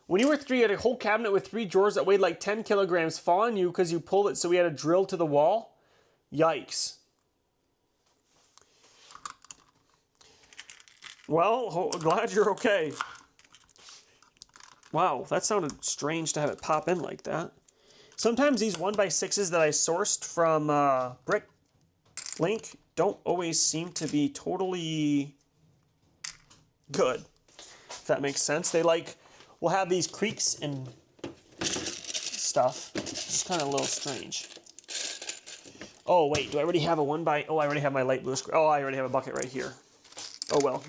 When you were 3, you had a whole cabinet with 3 drawers that weighed like 10 kilograms fall on you because you pulled it so we had to drill to the wall? Yikes. Well, glad you're okay. Wow, that sounded strange to have it pop in like that. Sometimes these 1x6s that I sourced from Brick Link don't always seem to be totally good, if that makes sense. They will have these creaks and stuff. It's just kind of a little strange. Oh wait, do I already have a 1x? Oh, I already have my light blue screw. Oh, I already have a bucket right here. Oh well.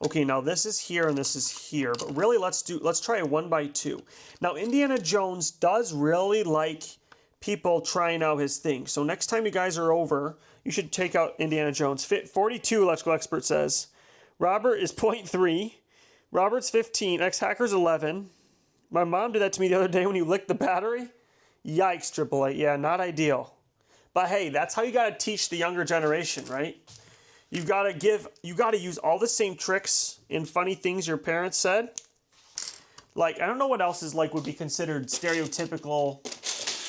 Okay, now this is here and this is here, but really let's try a 1x2. Now Indiana Jones does really like people trying out his thing. So next time you guys are over, you should take out Indiana Jones. Fit 42, electrical expert says. Robert is 0.3. Robert's 15. X-Hacker's 11. My mom did that to me the other day when you licked the battery. Yikes, AAA. Yeah, not ideal. But hey, that's how you got to teach the younger generation, right? You got to use all the same tricks and funny things your parents said. Like, I don't know what else would be considered stereotypical.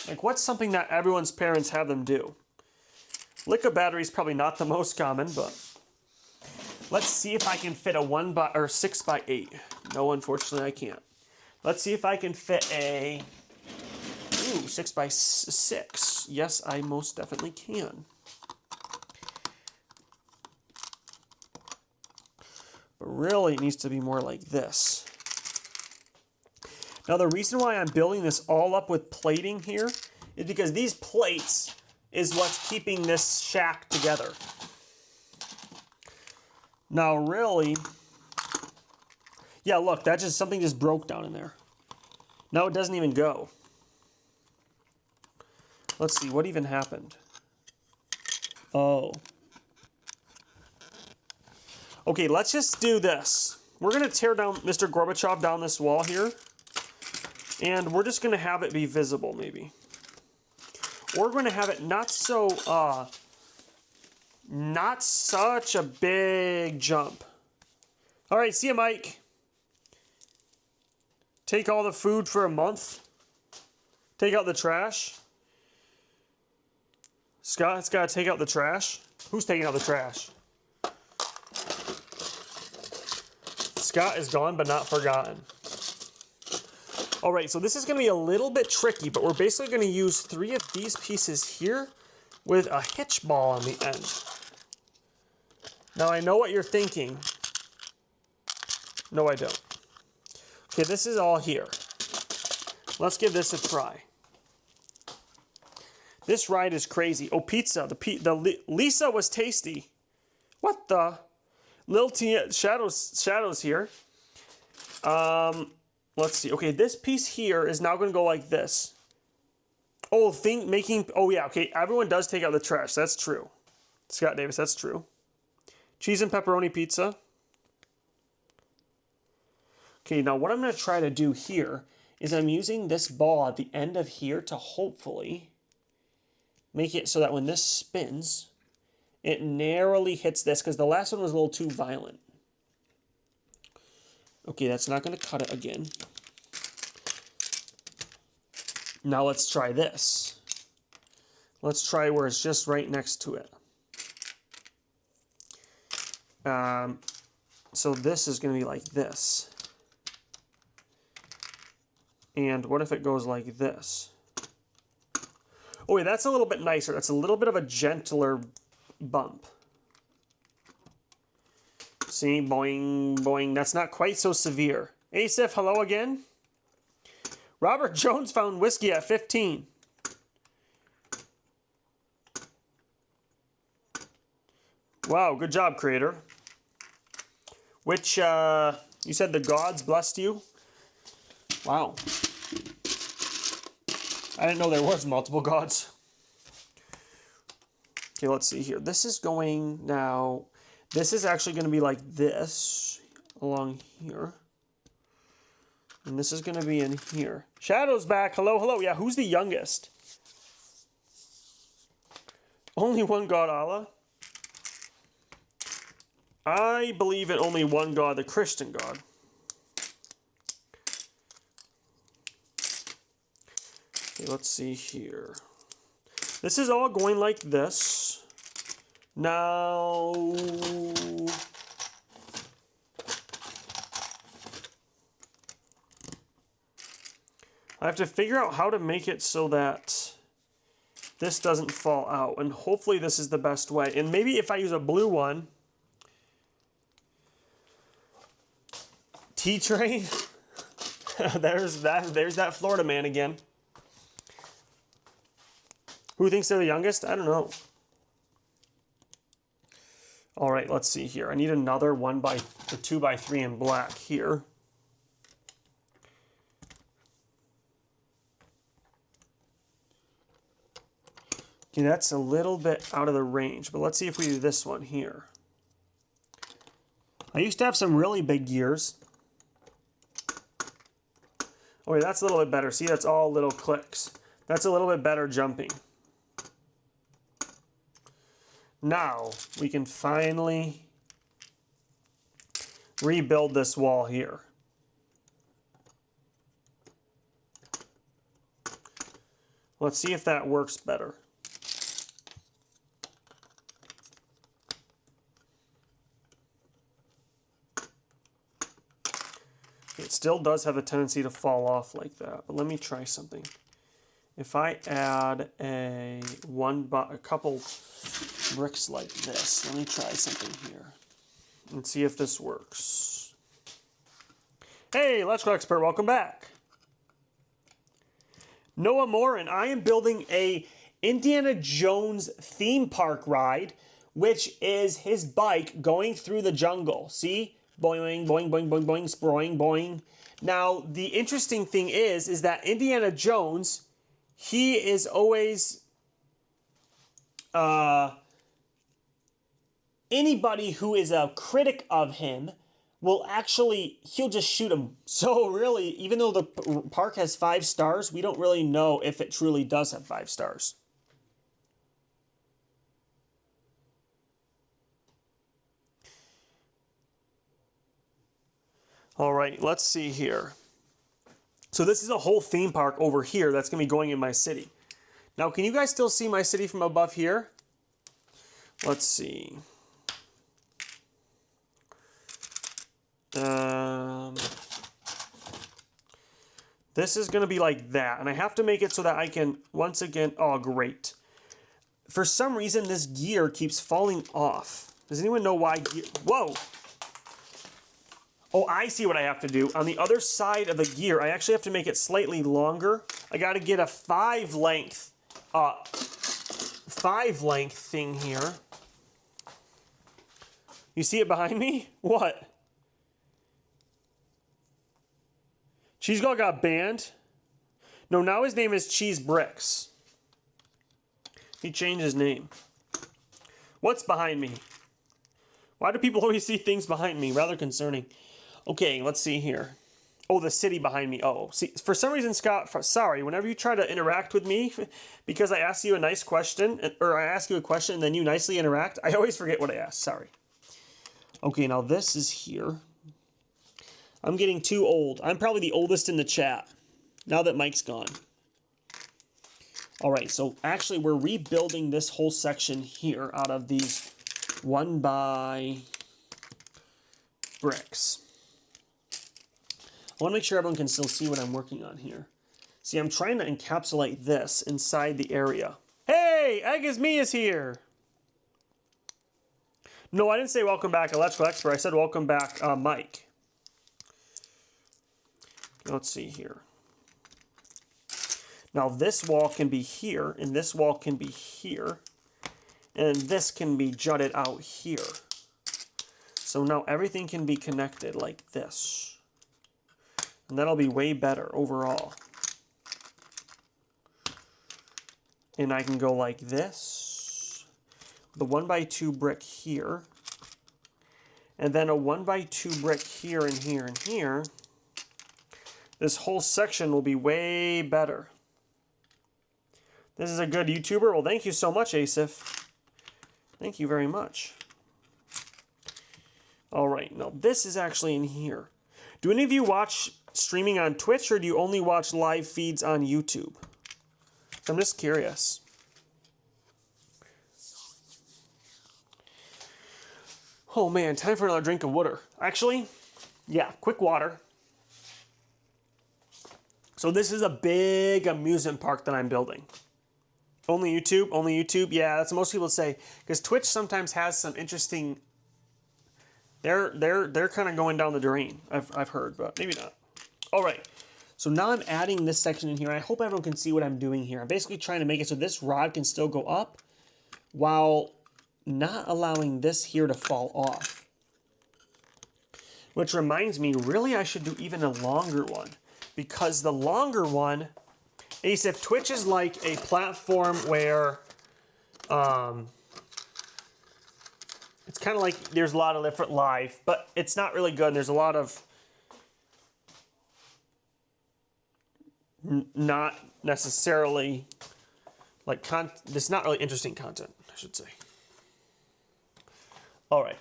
Like, what's something that everyone's parents have them do? Lick a battery is probably not the most common, but let's see if I can fit a 6x8. No, unfortunately, I can't. Let's see if I can fit a 6x6. Yes, I most definitely can. But really, it needs to be more like this. Now, the reason why I'm building this all up with plating here is because these plates is what's keeping this shack together. Now, really, yeah, look, something just broke down in there. Now it doesn't even go. Let's see, what even happened? Oh. Okay, let's just do this. We're going to tear down Mr. Gorbachev down this wall here. And we're just going to have it be visible, maybe. Or we're going to have it not such a big jump. All right, see you, Mike. Take all the food for a month. Take out the trash. Scott's got to take out the trash. Who's taking out the trash? Scott is gone, but not forgotten. All right, so this is going to be a little bit tricky, but we're basically going to use 3 of these pieces here with a hitch ball on the end. Now, I know what you're thinking. No, I don't. Okay, this is all here. Let's give this a try. This ride is crazy. Oh, pizza. The Lisa was tasty. What the? Lil T shadows here. Let's see. Okay, this piece here is now going to go like this. Oh, oh yeah, okay, everyone does take out the trash. That's true. Scott Davis, that's true. Cheese and pepperoni pizza. Okay, now what I'm going to try to do here is I'm using this ball at the end of here to hopefully make it so that when this spins, it narrowly hits this, because the last one was a little too violent. Okay, that's not going to cut it again. Now let's try this. Let's try where it's just right next to it. So this is going to be like this. And what if it goes like this? Oh wait, that's a little bit nicer. That's a little bit of a gentler bump. See, boing, boing. That's not quite so severe. Asif, hello again. Robert Jones found whiskey at 15. Wow, good job, creator. Which, you said the gods blessed you? Wow. I didn't know there was multiple gods. Okay, let's see here. This is going now. This is actually going to be like this along here. And this is going to be in here. Shadow's back. Hello, hello. Yeah, who's the youngest? Only one God, Allah. I believe in only one God, the Christian God. Okay, let's see here. This is all going like this. Now, I have to figure out how to make it so that this doesn't fall out. And hopefully this is the best way. And maybe if I use a blue one, T-Train. there's that Florida man again. Who thinks they're the youngest? I don't know. All right, let's see here. I need another 2x3 in black here. Okay, that's a little bit out of the range, but let's see if we do this one here. I used to have some really big gears. Okay, that's a little bit better. See, that's all little clicks. That's a little bit better jumping. Now, we can finally rebuild this wall here. Let's see if that works better. It still does have a tendency to fall off like that, but let me try something. If I add a couple bricks like this, let me try something here and see if this works. Hey, Let's Go Expert, welcome back. Noah Morin, I am building a Indiana Jones theme park ride, which is his bike going through the jungle. See? Boing, boing, boing, boing, boing, sproing, boing. Now, the interesting thing is that Indiana Jones, he is always, anybody who is a critic of him will actually, he'll just shoot him. So really, even though the park has 5 stars, we don't really know if it truly does have 5 stars. All right, let's see here. So this is a whole theme park over here that's going to be going in my city. Now, can you guys still see my city from above here? Let's see. This is going to be like that. And I have to make it so that I can, once again, oh, great. For some reason, this gear keeps falling off. Does anyone know why? Whoa. Oh, I see what I have to do. On the other side of the gear, I actually have to make it slightly longer. I got to get a 5 length thing here. You see it behind me? What? Cheese Girl got banned? No, now his name is Cheese Bricks. He changed his name. What's behind me? Why do people always see things behind me? Rather concerning. Okay, let's see here. Oh, the city behind me. Oh, see, for some reason, Scott, sorry, whenever you try to interact with me, because I ask you a nice question, or I ask you a question and then you nicely interact, I always forget what I asked. Sorry. Okay, now this is here. I'm getting too old. I'm probably the oldest in the chat, now that Mike's gone. All right, so actually we're rebuilding this whole section here out of these 1x bricks. I want to make sure everyone can still see what I'm working on here. See, I'm trying to encapsulate this inside the area. Hey, Egg is me is here. No, I didn't say welcome back, electrical expert. I said welcome back, Mike. Let's see here. Now this wall can be here, and this wall can be here, and this can be jutted out here. So now everything can be connected like this. And that'll be way better overall. And I can go like this. The 1x2 brick here. And then a 1x2 brick here and here and here. This whole section will be way better. This is a good YouTuber. Well, thank you so much, Asif. Thank you very much. All right, now this is actually in here. Do any of you watch streaming on Twitch, or do you only watch live feeds on YouTube? I'm just curious. Oh man, time for another drink of water. Actually, yeah, quick water. So this is a big amusement park that I'm building. Only YouTube? Only YouTube? Yeah, that's what most people say. Because Twitch sometimes has some interesting... They're kind of going down the drain, I've heard, but maybe not. All right, so now I'm adding this section in here. I hope everyone can see what I'm doing here. I'm basically trying to make it so this rod can still go up while not allowing this here to fall off. Which reminds me, really I should do even a longer one. Because the longer one, Ace, if Twitch is like a platform where it's kind of like there's a lot of different live, but it's not really good. And there's a lot of not necessarily like it's not really interesting content, I should say. All right.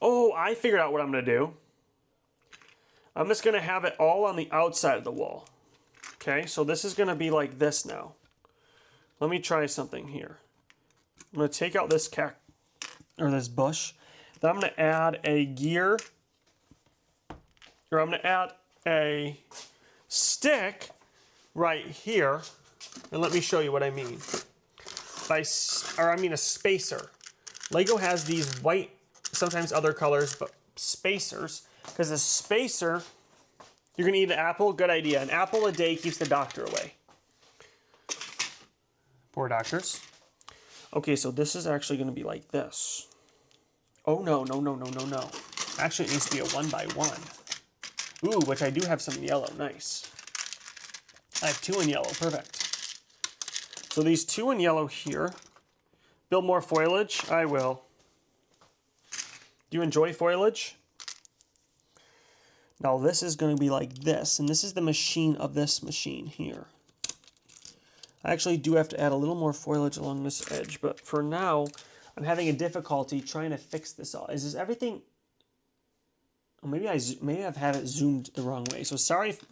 Oh, I figured out what I'm going to do. I'm just going to have it all on the outside of the wall. Okay, so this is going to be like this now. Let me try something here. I'm going to take out this this bush. Then I'm going to add a gear, or I'm going to add a stick right here. And let me show you what I mean. A spacer. Lego has these white, sometimes other colors, but spacers. Because a spacer, you're going to eat an apple? Good idea. An apple a day keeps the doctor away. Poor doctors. Okay, so this is actually going to be like this. Oh, no. Actually, it needs to be a 1x1. Ooh, which I do have some in yellow. Nice. I have 2 in yellow. Perfect. So these 2 in yellow here. Build more foliage? I will. Do you enjoy foliage? Now this is going to be like this, and this is the machine of this machine here. I actually do have to add a little more foliage along this edge, but for now, I'm having a difficulty trying to fix this all. Is this everything? Oh, maybe I've had it zoomed the wrong way. So sorry if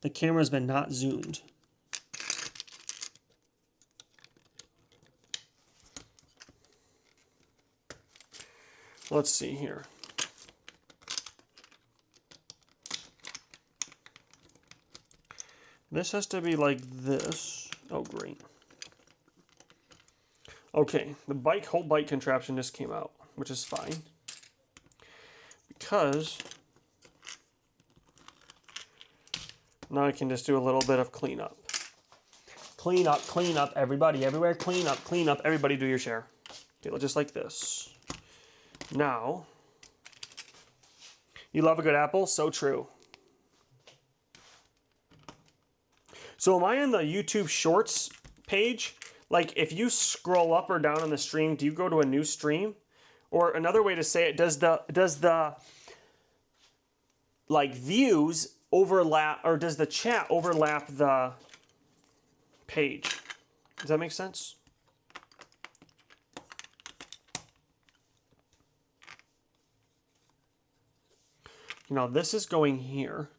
the camera's been not zoomed. Let's see here. This has to be like this. Oh, great. Okay, the whole bike contraption just came out, which is fine. Because now I can just do a little bit of cleanup. Clean up, everybody, everywhere, clean up, everybody do your share. Okay, just like this. Now, you love a good apple? So true. So am I on the YouTube Shorts page? Like if you scroll up or down on the stream, do you go to a new stream? Or another way to say it, does the like views overlap, or does the chat overlap the page? Does that make sense? Now this is going here.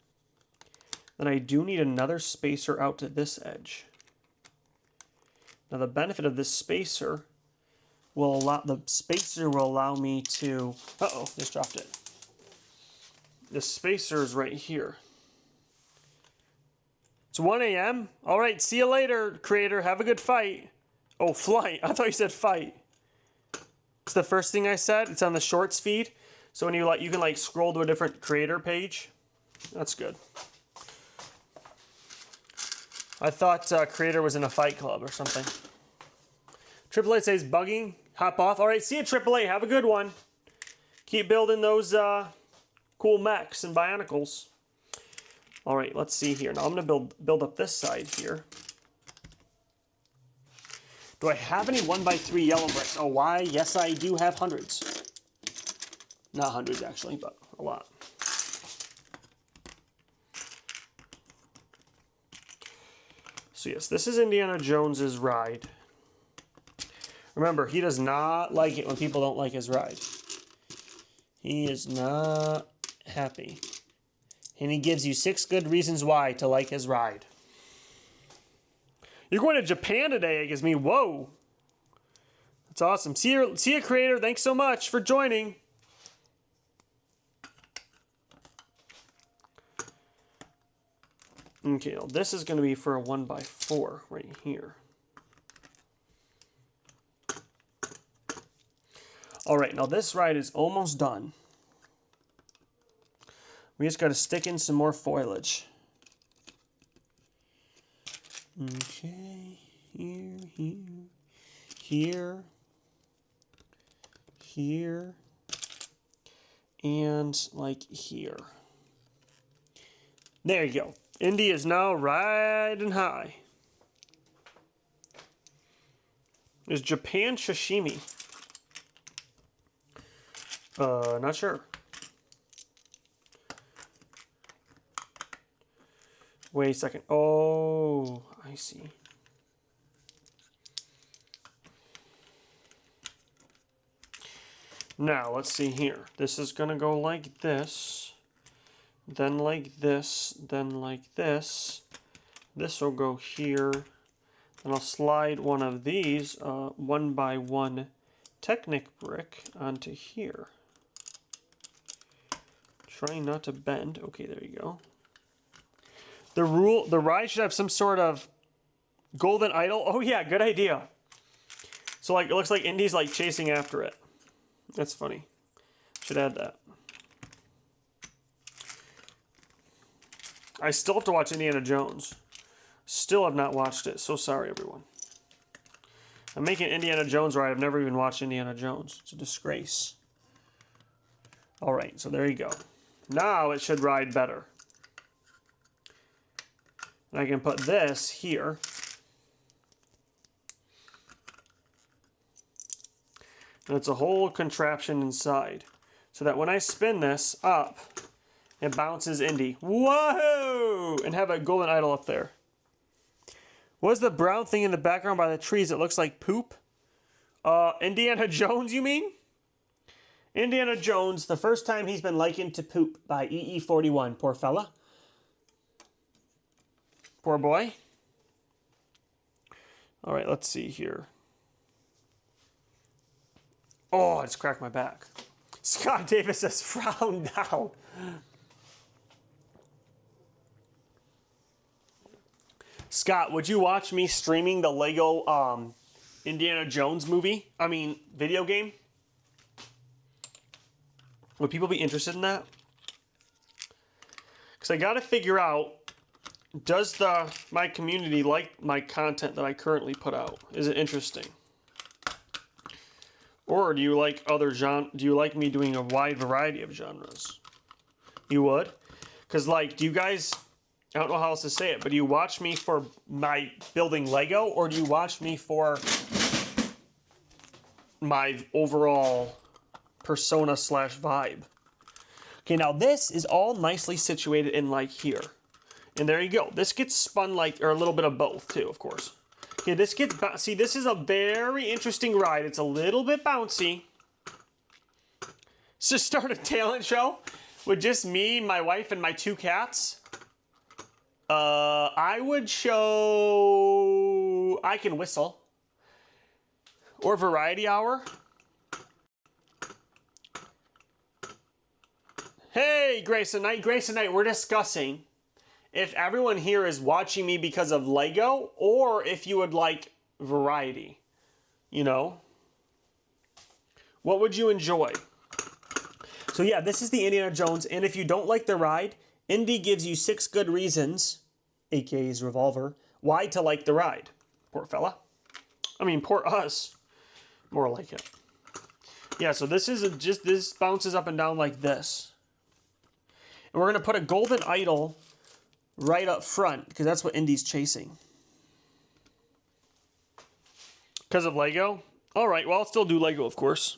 Then I do need another spacer out to this edge. Now the benefit of this spacer will allow me to, just dropped it. The spacer is right here. It's 1 a.m. All right, see you later, creator. Have a good fight. Oh, flight. I thought you said fight. It's the first thing I said. It's on the shorts feed. So when you can like scroll to a different creator page. That's good. I thought creator was in a fight club or something. Triple A says bugging. Hop off. All right, see you, Triple A. Have a good one. Keep building those cool mechs and bionicles. All right, let's see here. Now I'm going to build up this side here. Do I have any 1x3 yellow bricks? Oh, why? Yes, I do have hundreds. Not hundreds, actually, but a lot. So yes, this is Indiana Jones's ride. Remember, he does not like it when people don't like his ride. He is not happy. And he gives you 6 good reasons why to like his ride. You're going to Japan today, it gives me, whoa. That's awesome. See you, creator. Thanks so much for joining. Okay, now this is going to be for a 1x4 right here. All right, now this ride is almost done. We just got to stick in some more foliage. Okay, here, and like here. There you go. Indy is now riding high. Is Japan sashimi? Not sure. Wait a second. Oh, I see. Now, let's see here. This is going to go like this. Then like this. Then like this. This will go here. And I'll slide one of these 1x1 Technic brick onto here. Trying not to bend. Okay, there you go. The ride should have some sort of golden idol. Oh yeah, good idea. So like it looks like Indy's like chasing after it. That's funny. Should add that. I still have to watch Indiana Jones. Still have not watched it. So sorry, everyone. I'm making Indiana Jones ride. I've never even watched Indiana Jones. It's a disgrace. All right, so there you go. Now it should ride better. And I can put this here. And it's a whole contraption inside. So that when I spin this up, it bounces Indy. Whoa! And have a golden idol up there. What's the brown thing in the background by the trees? It looks like poop. Indiana Jones, you mean? Indiana Jones, the first time he's been likened to poop by EE41. Poor fella. Poor boy. All right, let's see here. Oh, I just cracked my back. Scott Davis says, frown down. Scott, would you watch me streaming the Lego Indiana Jones movie? I mean, video game? Would people be interested in that? Because I got to figure out, does my community like my content that I currently put out? Is it interesting? Or do you like other genres? Do you like me doing a wide variety of genres? You would? Because, like, do you guys, I don't know how else to say it, but do you watch me for my building Lego, or do you watch me for my overall persona / vibe? Okay, now this is all nicely situated in like here. And there you go. This gets spun like, or a little bit of both too, of course. Okay, this gets, see, this is a very interesting ride. It's a little bit bouncy. So start a talent show with just me, my wife, and my 2 cats. I would show I Can Whistle. Or Variety Hour. Hey, Grayson Knight. Grayson Knight, we're discussing if everyone here is watching me because of Lego or if you would like variety. you know. What would you enjoy? So yeah, this is the Indiana Jones, and if you don't like the ride, Indy gives you 6 good reasons, aka his revolver, why to like the ride. Poor fella. I mean, poor us. More like it. Yeah, so this is this bounces up and down like this. And we're going to put a golden idol right up front, because that's what Indy's chasing. Because of Lego? Alright, well, I'll still do Lego, of course.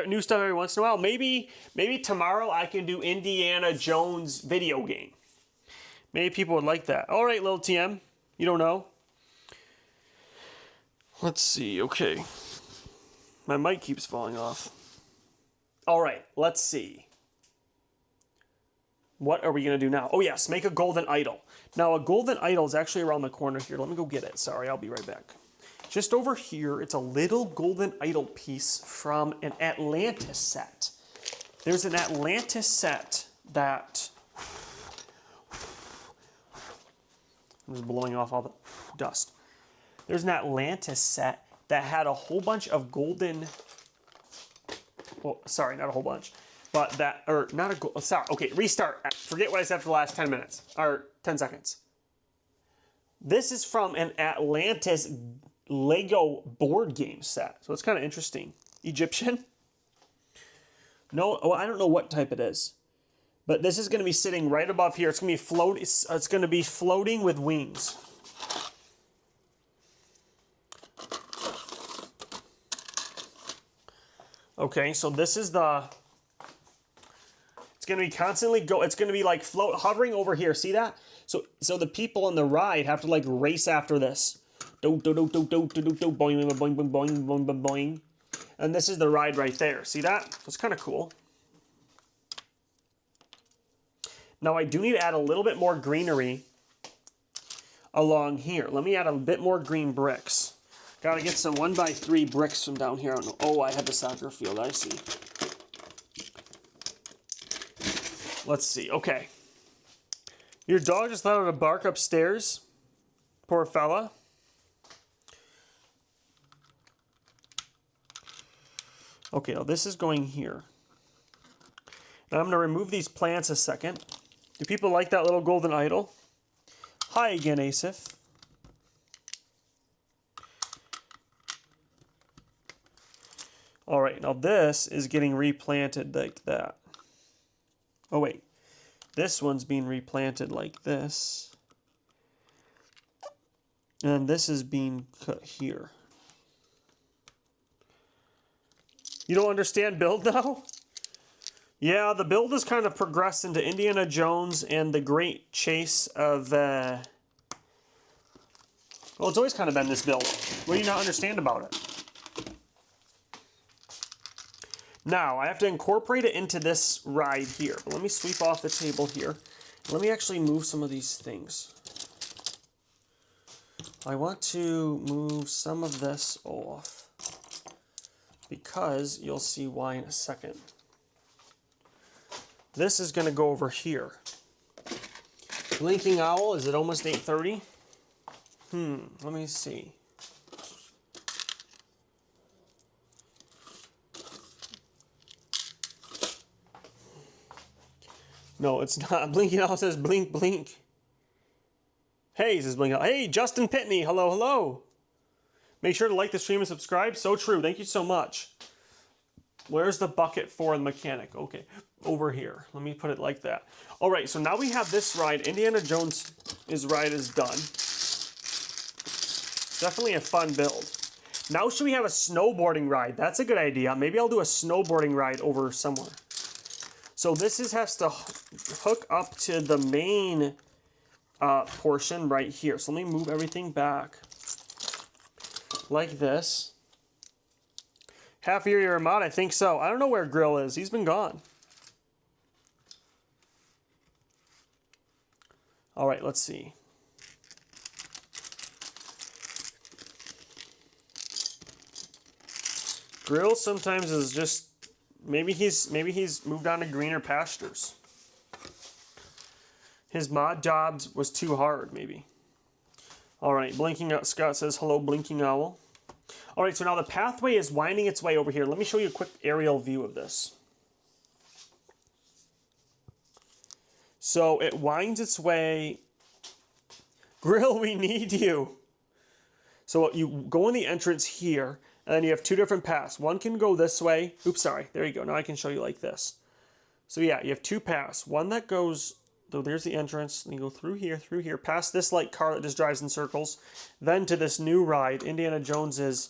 New stuff every once in a while. Maybe tomorrow I can do Indiana Jones video game. Maybe people would like that. Alright, little TM. You don't know. Let's see, okay. My mic keeps falling off. Alright, let's see. What are we going to do now? Oh yes, make a golden idol. Now a golden idol is actually around the corner here. Let me go get it. Sorry, I'll be right back. Just over here, it's a little golden idol piece from an Atlantis set. There's an Atlantis set that... I'm just blowing off all the dust. There's an Atlantis set that had a whole bunch of golden... Well, sorry, not a whole bunch. But that... Or, not a... Sorry, okay, restart. Forget what I said for the last 10 minutes. Or 10 seconds. This is from an Atlantis Lego board game set. So it's kind of interesting. Egyptian? No, oh, I don't know what type it is. But this is going to be sitting right above here. It's going to be it's going to be floating with wings. Okay, so this is the... It's going to be constantly it's going to be like hovering over here. See that? So the people on the ride have to like race after this. Do do do do do do do do boing boing boing boing boing boing boing. And this is the ride right there. See that? So it's kind of cool. Now I do need to add a little bit more greenery along here. Let me add a bit more green bricks. Gotta get some 1x3 bricks from down here. I don't know. Oh, I had the soccer field. I see. Let's see. Okay. Your dog just let out a bark upstairs. Poor fella. Okay, now this is going here. Now I'm going to remove these plants a second. Do people like that little golden idol? Hi again, Asif. Alright, now this is getting replanted like that. Oh wait, this one's being replanted like this. And this is being cut here. You don't understand build now? Yeah, the build has kind of progressed into Indiana Jones and the Great Chase of... Well, it's always kind of been this build. What do you not understand about it? Now, I have to incorporate it into this ride here. But let me sweep off the table here. Let me actually move some of these things. I want to move some of this off. Because you'll see why in a second. This is going to go over here. Blinking Owl, is it almost 8:30? Let me see. No, it's not. Blinking Owl says blink, blink. Hey, says Blinking Owl. Hey, Justin Pitney. Hello, hello. Make sure to like the stream and subscribe. So true. Thank you so much. Where's the bucket for the mechanic? Okay, over here. Let me put it like that. All right, so now we have this ride. Indiana Jones' ride is done. Definitely a fun build. Now should we have a snowboarding ride? That's a good idea. Maybe I'll do a snowboarding ride over somewhere. So this has to hook up to the main portion right here. So let me move everything back like this. Half a year you're a mod? I think so. I don't know where Grill is. He's been gone. All right, let's see. Grill sometimes is just maybe he's moved on to greener pastures. His mod jobs was too hard, maybe. All right, Blinking Out. Scott says hello, Blinking Owl. All right, so now the pathway is winding its way over here. Let me show you a quick aerial view of this. So it winds its way. Grill, we need you. So you go in the entrance here, and then you have two different paths. One can go this way. Oops, sorry. There you go. Now I can show you like this. So yeah, you have two paths. One that goes, so there's the entrance, and you go through here, past this like car that just drives in circles, then to this new ride, Indiana Jones's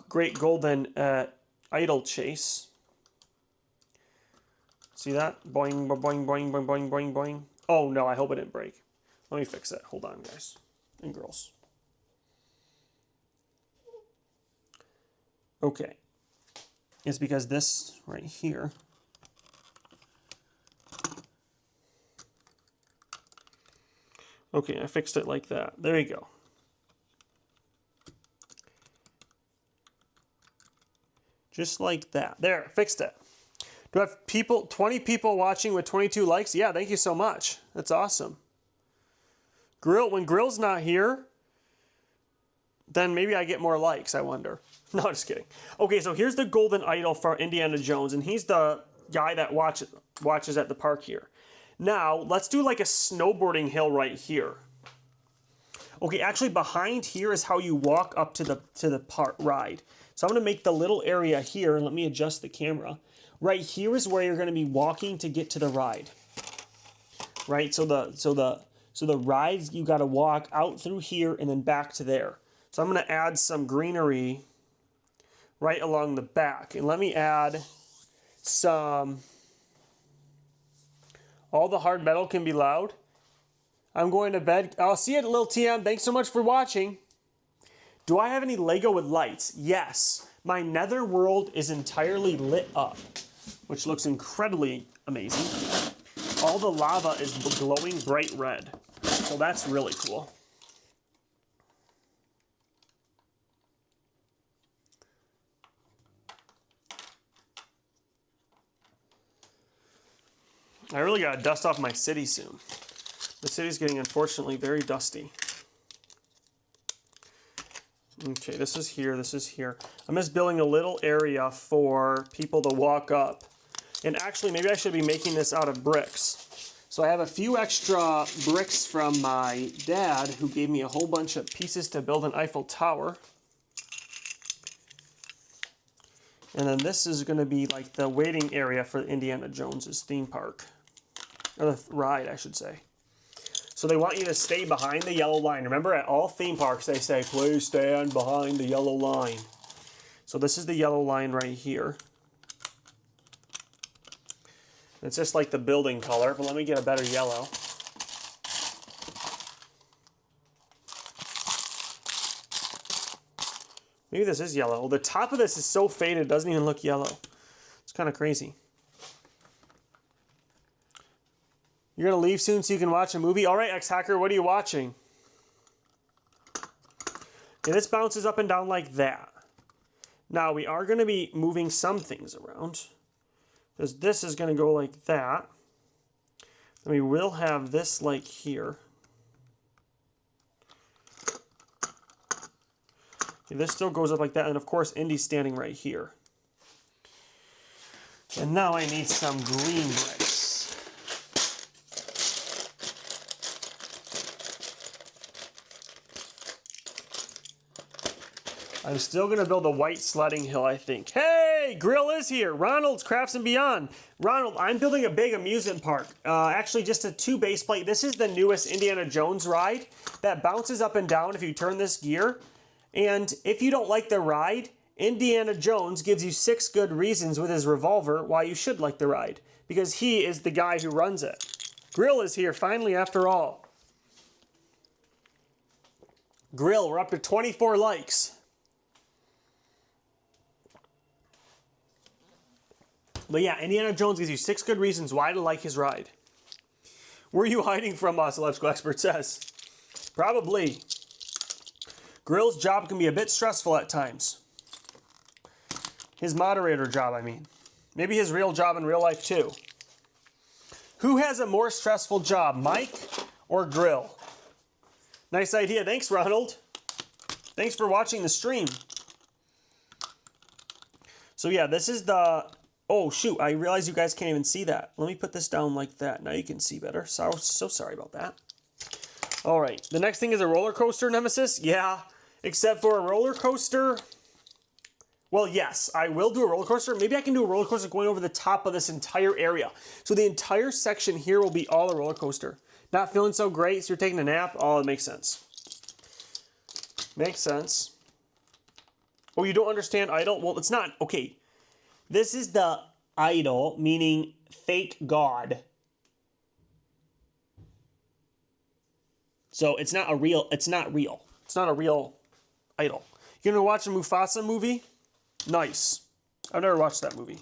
Great Golden Idol Chase. See that? Boing, boing, boing, boing, boing, boing, boing. Oh no, I hope it didn't break. Let me fix it. Hold on, guys and girls. Okay. It's because this right here. Okay, I fixed it like that. There you go. Just like that. There, fixed it. Do I have 20 people watching with 22 likes? Yeah, thank you so much. That's awesome. When Grill's not here, then maybe I get more likes, I wonder. No, just kidding. Okay, so here's the golden idol for Indiana Jones, and he's the guy that watches at the park here. Now, let's do like a snowboarding hill right here. Okay, actually behind here is how you walk up to the park ride. So I'm going to make the little area here, and let me adjust the camera. Right here is where you're going to be walking to get to the ride. Right? So the rides, you got to walk out through here and then back to there. So I'm going to add some greenery right along the back. And let me add some... All the hard metal can be loud. I'm going to bed. I'll see you at Lil TM. Thanks so much for watching. Do I have any Lego with lights? Yes. My nether world is entirely lit up, which looks incredibly amazing. All the lava is glowing bright red. So that's really cool. I really gotta dust off my city soon. The city's getting, unfortunately, very dusty. Okay, this is here, this is here. I'm just building a little area for people to walk up. And actually, maybe I should be making this out of bricks. So I have a few extra bricks from my dad, who gave me a whole bunch of pieces to build an Eiffel Tower. And then this is going to be like the waiting area for Indiana Jones's theme park. Or the ride, I should say. So they want you to stay behind the yellow line. Remember, at all theme parks, they say, please stand behind the yellow line. So this is the yellow line right here. It's just like the building color, but let me get a better yellow. Maybe this is yellow. Well, the top of this is so faded, it doesn't even look yellow. It's kind of crazy. You're going to leave soon so you can watch a movie? All right, X-Hacker, what are you watching? Okay, this bounces up and down like that. Now, we are going to be moving some things around. Because this is going to go like that. And we will have this like here. Okay, this still goes up like that. And of course, Indy's standing right here. And now I need some green bricks. I'm still going to build a white sledding hill, I think. Hey, Grill is here. Ronald's Crafts and Beyond. Ronald, I'm building a big amusement park. Actually, just a 2 base plate. This is the newest Indiana Jones ride that bounces up and down if you turn this gear. And if you don't like the ride, Indiana Jones gives you 6 good reasons with his revolver why you should like the ride. Because he is the guy who runs it. Grill is here, finally, after all. Grill, we're up to 24 likes. But yeah, Indiana Jones gives you 6 good reasons why to like his ride. Were you hiding from us, Electrical Expert says? Probably. Grill's job can be a bit stressful at times. His moderator job, I mean. Maybe his real job in real life, too. Who has a more stressful job, Mike or Grill? Nice idea. Thanks, Ronald. Thanks for watching the stream. So yeah, this is the, oh shoot, I realize you guys can't even see that. Let me put this down like that. Now you can see better. So sorry about that. All right, the next thing is a roller coaster, Nemesis. Yeah, except for a roller coaster. Well, yes, I will do a roller coaster. Maybe I can do a roller coaster going over the top of this entire area. So the entire section here will be all a roller coaster. Not feeling so great, so you're taking a nap. Oh, it makes sense. Makes sense. Oh, you don't understand idol? Well, it's not. Okay, this is the idol, meaning fake god. So it's not real. It's not a real idol. You gonna watch a Mufasa movie? Nice. I've never watched that movie.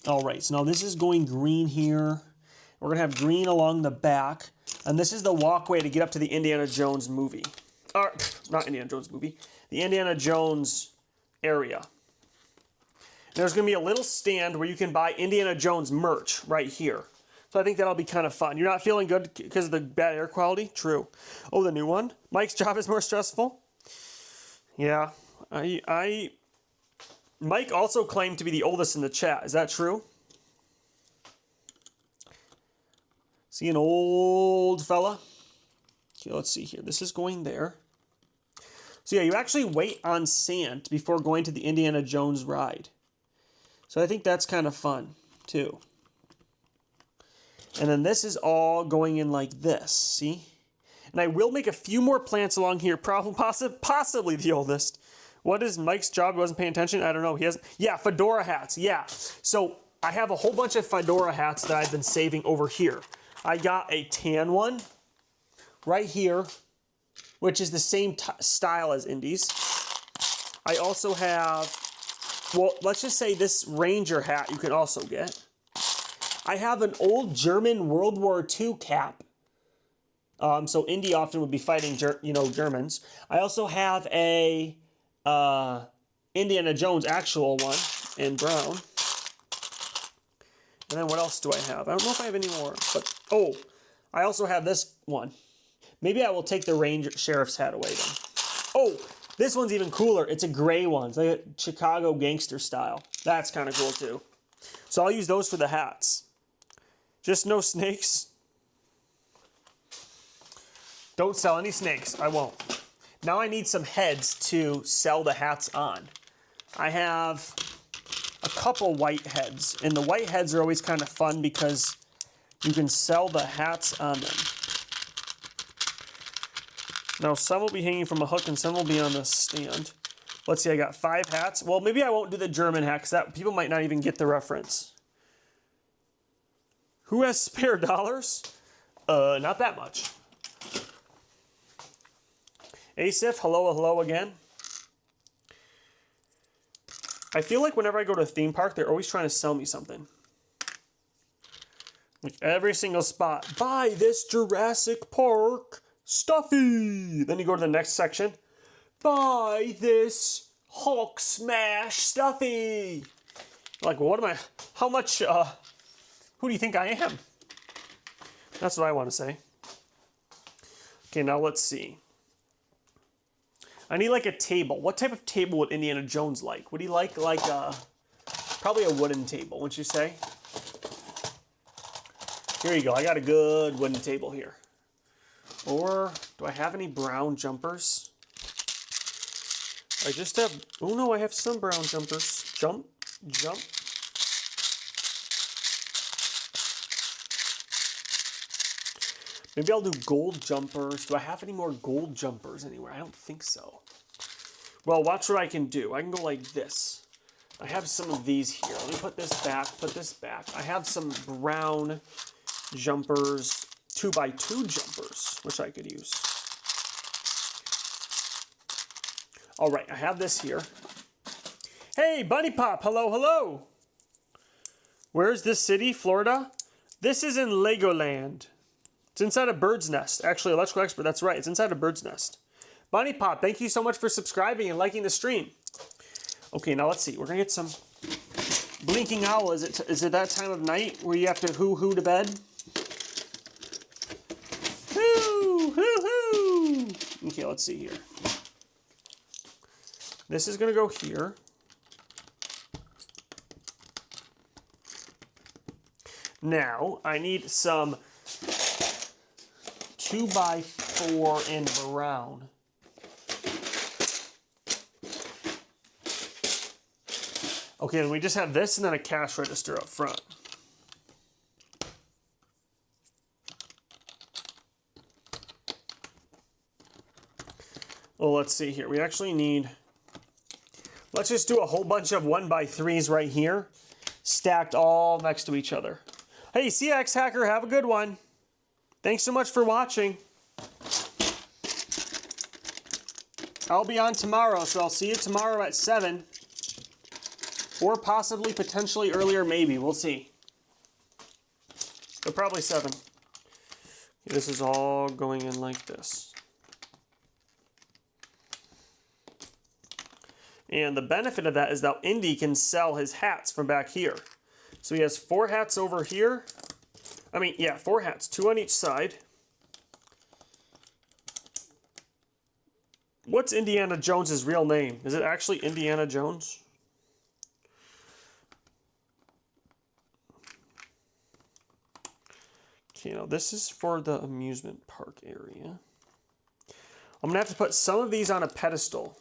All right, so now this is going green here. We're gonna have green along the back. And this is the walkway to get up to the Indiana Jones movie. Or, not Indiana Jones movie. The Indiana Jones area. And there's gonna be a little stand where you can buy Indiana Jones merch right here. So I think that'll be kind of fun. You're not feeling good because of the bad air quality? True. Oh, the new one? Mike's job is more stressful? Yeah. Mike also claimed to be the oldest in the chat. Is that true? See an old fella? Okay, let's see here. This is going there. So yeah, you actually wait on sand before going to the Indiana Jones ride. So I think that's kind of fun, too. And then this is all going in like this, see? And I will make a few more plants along here, possibly the oldest. What is Mike's job? He wasn't paying attention? I don't know. He hasn't. Yeah, fedora hats. Yeah. So I have a whole bunch of fedora hats that I've been saving over here. I got a tan one right here, which is the same style as Indy's. I also have, well, let's just say this Ranger hat you can also get. I have an old German World War II cap. So Indy often would be fighting, Germans. I also have a Indiana Jones actual one in brown. And then what else do I have? I don't know if I have any more, but, oh, I also have this one. Maybe I will take the Ranger Sheriff's hat away then. Oh, this one's even cooler. It's a gray one. It's like a Chicago gangster style. That's kind of cool too. So I'll use those for the hats. Just no snakes. Don't sell any snakes. I won't. Now I need some heads to sell the hats on. I have a couple white heads. And the white heads are always kind of fun because you can sell the hats on them. Now some will be hanging from a hook and some will be on the stand. Let's see, I got 5 hats. Well, maybe I won't do the German hat because that people might not even get the reference. Who has spare dollars? Not that much. Asif, hello again. I feel like whenever I go to a theme park, they're always trying to sell me something. Like every single spot. Buy this Jurassic Park stuffy. Then you go to the next section. Buy this Hulk Smash stuffy. Like, well, what am I? How much? Who do you think I am? That's what I want to say. Okay, now let's see. I need like a table. What type of table would Indiana Jones like? Would he like probably a wooden table, wouldn't you say? Here you go. I got a good wooden table here. Or do I have any brown jumpers? I just have, oh no, I have some brown jumpers. Jump. Maybe I'll do gold jumpers. Do I have any more gold jumpers anywhere? I don't think so. Well, watch what I can do. I can go like this. I have some of these here. Let me put this back, I have some brown jumpers, 2x2 jumpers, which I could use. All right, I have this here. Hey, Bunny Pop, hello. Where's this city, Florida? This is in Legoland. It's inside a bird's nest. Actually, electrical expert, that's right. It's inside a bird's nest. Bunny Pop, thank you so much for subscribing and liking the stream. Okay, now let's see. We're going to get some blinking owl. Is it that time of night where you have to hoo to bed? Hoo. Okay, let's see here. This is going to go here. Now, I need some 2x4 in brown. Okay, and we just have this and then a cash register up front. Well, let's see here. We actually need, let's just do a whole bunch of 1x3s right here, stacked all next to each other. Hey, CX Hacker, have a good one. Thanks so much for watching. I'll be on tomorrow, so I'll see you tomorrow at 7. Or possibly, potentially earlier, maybe. We'll see. But probably 7. Okay, this is all going in like this. And the benefit of that is that Indy can sell his hats from back here. So he has 4 hats over here. I mean, yeah, 4 hats, 2 on each side. What's Indiana Jones's real name? Is it actually Indiana Jones? Okay, now this is for the amusement park area. I'm gonna have to put some of these on a pedestal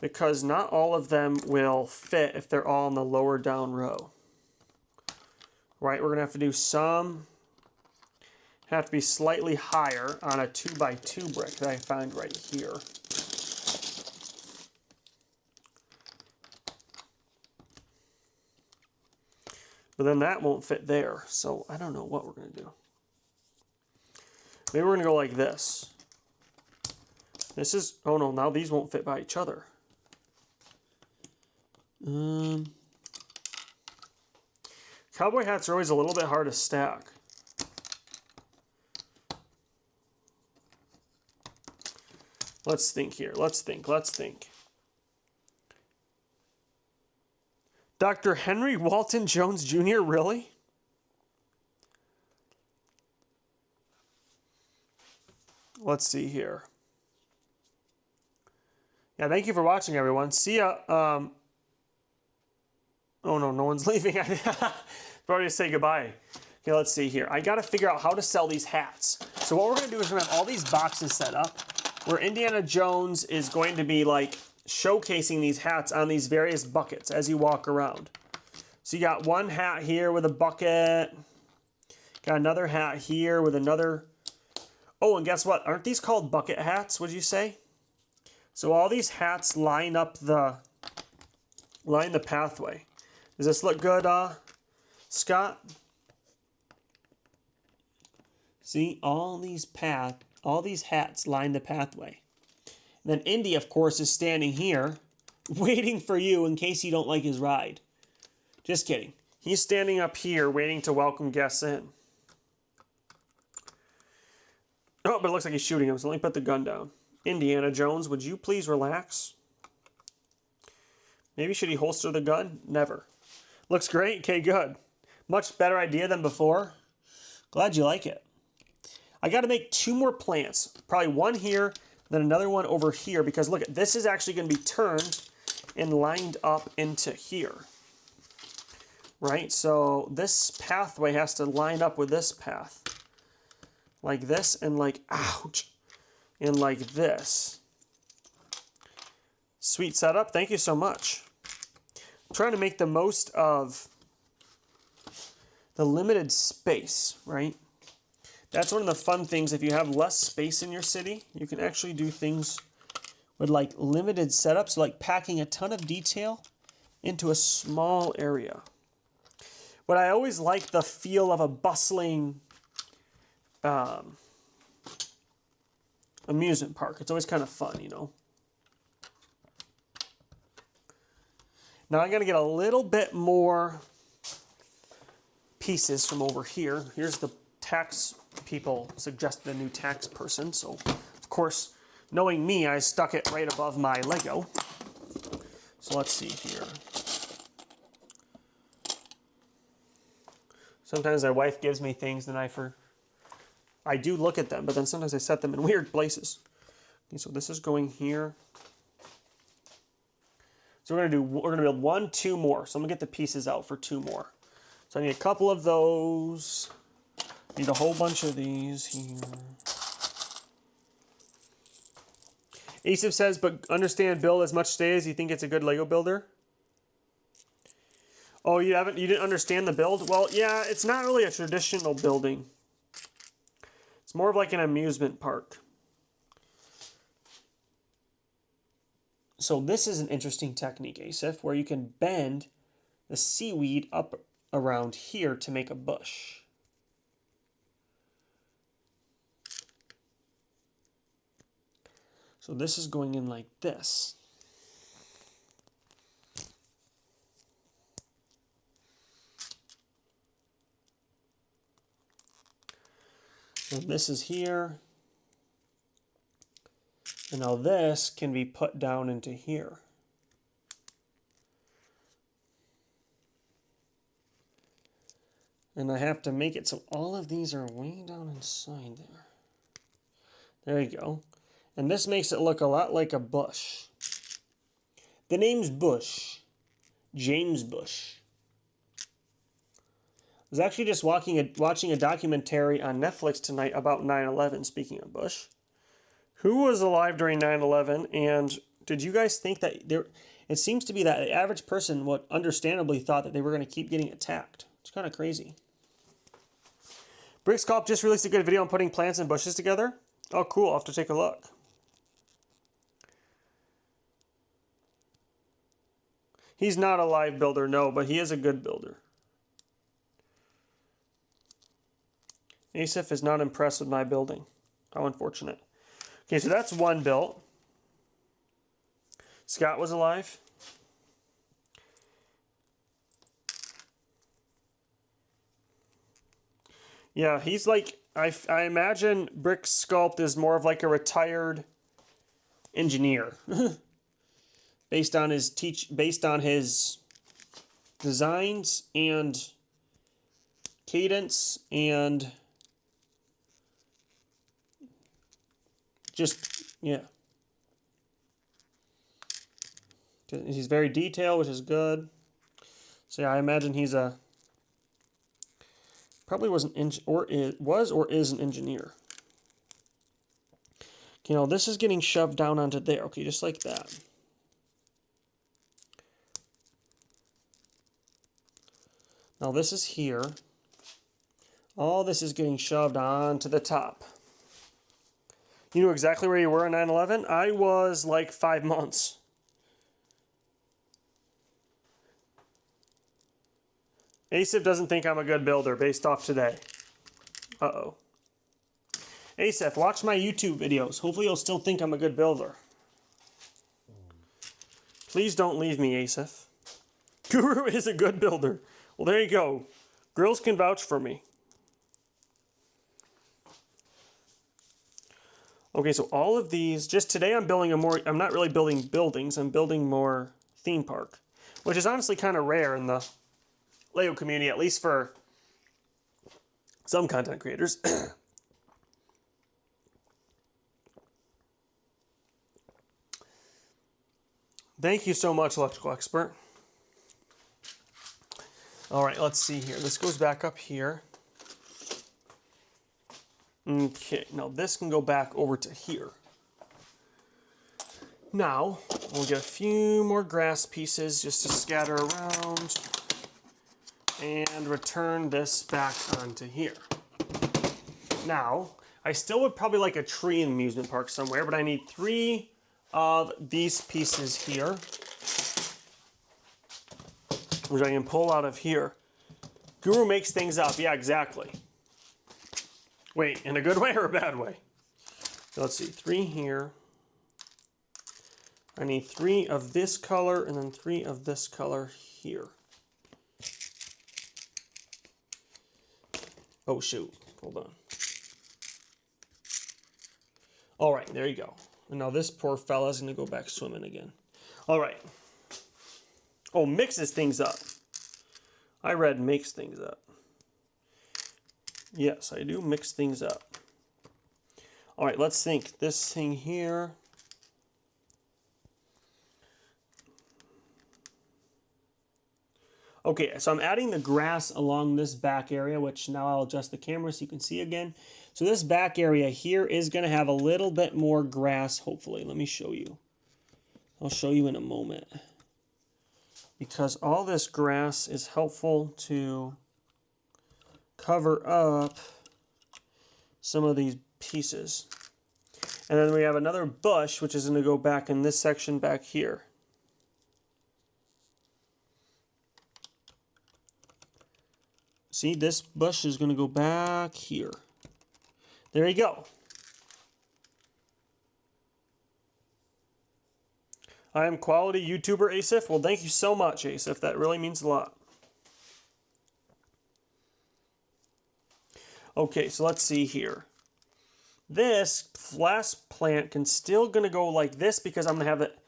because not all of them will fit if they're all in the lower down row. Right, we're gonna have to do some, have to be slightly higher on a 2x2 brick that I find right here. But then that won't fit there, so I don't know what we're going to do. Maybe we're going to go like this. This is, oh no, now these won't fit by each other. Cowboy hats are always a little bit hard to stack. Let's think here, let's think. Dr. Henry Walton Jones Jr., really? Let's see here. Yeah, thank you for watching, everyone. See ya. Oh no, no one's leaving. I'm ready to say goodbye. Okay, let's see here. I got to figure out how to sell these hats. So what we're going to do is we're going to have all these boxes set up where Indiana Jones is going to be like showcasing these hats on these various buckets as you walk around. So you got one hat here with a bucket. Got another hat here with another. Oh, and guess what? Aren't these called bucket hats, would you say? So all these hats line the pathway. Does this look good, Scott? See, all these hats line the pathway. And then Indy, of course, is standing here waiting for you in case you don't like his ride. Just kidding. He's standing up here waiting to welcome guests in. Oh, but it looks like he's shooting him, so let me put the gun down. Indiana Jones, would you please relax? Maybe should he holster the gun? Never. Looks great. Okay, good. Much better idea than before. Glad you like it. I got to make 2 more plants. Probably one here, then another one over here, because look, this is actually going to be turned and lined up into here. Right? So this pathway has to line up with this path. Like this and like, ouch, and like this. Sweet setup. Thank you so much. I'm trying to make the most of the limited space, right? That's one of the fun things. If you have less space in your city, you can actually do things with like limited setups, like packing a ton of detail into a small area. But I always like the feel of a bustling amusement park. It's always kind of fun, you know. Now I'm going to get a little bit more pieces from over here. Here's the tax people suggested a new tax person. So, of course, knowing me, I stuck it right above my Lego. So let's see here. Sometimes my wife gives me things and I do look at them, but then sometimes I set them in weird places. Okay, so this is going here. So we're gonna build 1, 2 more. So I'm gonna get the pieces out for 2 more. So I need a couple of those. Need a whole bunch of these here. Asif says, but understand build as much today as you think it's a good Lego builder. Oh, you didn't understand the build? Well, yeah, it's not really a traditional building. It's more of like an amusement park. So this is an interesting technique, Asif, where you can bend the seaweed up around here to make a bush. So this is going in like this. And this is here. And now this can be put down into here. And I have to make it so all of these are way down inside there. There you go. And this makes it look a lot like a bush. The name's Bush. James Bush. I was actually just watching a documentary on Netflix tonight about 9/11, speaking of Bush. Who was alive during 9/11, and did you guys think that it seems to be that the average person would understandably thought that they were going to keep getting attacked. It's kind of crazy. Brick Sculpt just released a good video on putting plants and bushes together. Oh, cool. I'll have to take a look. He's not a live builder, no, but he is a good builder. Asif is not impressed with my building. How unfortunate. Okay, so that's one built. Scott was alive. Yeah, he's like, I imagine Brick Sculpt is more of like a retired engineer. based on his designs and cadence and just, yeah. He's very detailed, which is good. So yeah, I imagine he's probably was an engineer. Okay, now this is getting shoved down onto there. Okay, just like that. Now this is here. All this is getting shoved onto the top. You knew exactly where you were on 9/11? I was like 5 months. Asif doesn't think I'm a good builder based off today. Uh-oh. Asif, watch my YouTube videos. Hopefully you'll still think I'm a good builder. Please don't leave me, Asif. Guru is a good builder. Well, there you go. Grills can vouch for me. Okay, so all of these, just today I'm not really building buildings, I'm building more theme park, which is honestly kind of rare in the Lego community, at least for some content creators. Thank you so much, Electrical Expert. All right, let's see here. This goes back up here. Okay, now this can go back over to here. Now, we'll get a few more grass pieces just to scatter around and return this back onto here. Now, I still would probably like a tree in the amusement park somewhere, but I need 3 of these pieces here, which I can pull out of here. Guru makes things up. Yeah, exactly. Wait, in a good way or a bad way? So let's see, 3 here. I need 3 of this color and then 3 of this color here. Oh shoot, hold on. All right, there you go. And now this poor fella's gonna go back swimming again. All right. Oh, mixes things up. I read makes things up. Yes, I do mix things up. All right, let's think. This thing here. Okay, so I'm adding the grass along this back area, which now I'll adjust the camera so you can see again. So this back area here is going to have a little bit more grass, hopefully. Let me show you. I'll show you in a moment. Because all this grass is helpful to cover up some of these pieces. And then we have another bush, which is going to go back in this section back here. See, this bush is going to go back here. There you go. I am quality YouTuber Asif. Well, thank you so much, Asif. That really means a lot. Okay, so let's see here. This last plant can still going to go like this because I'm going to have it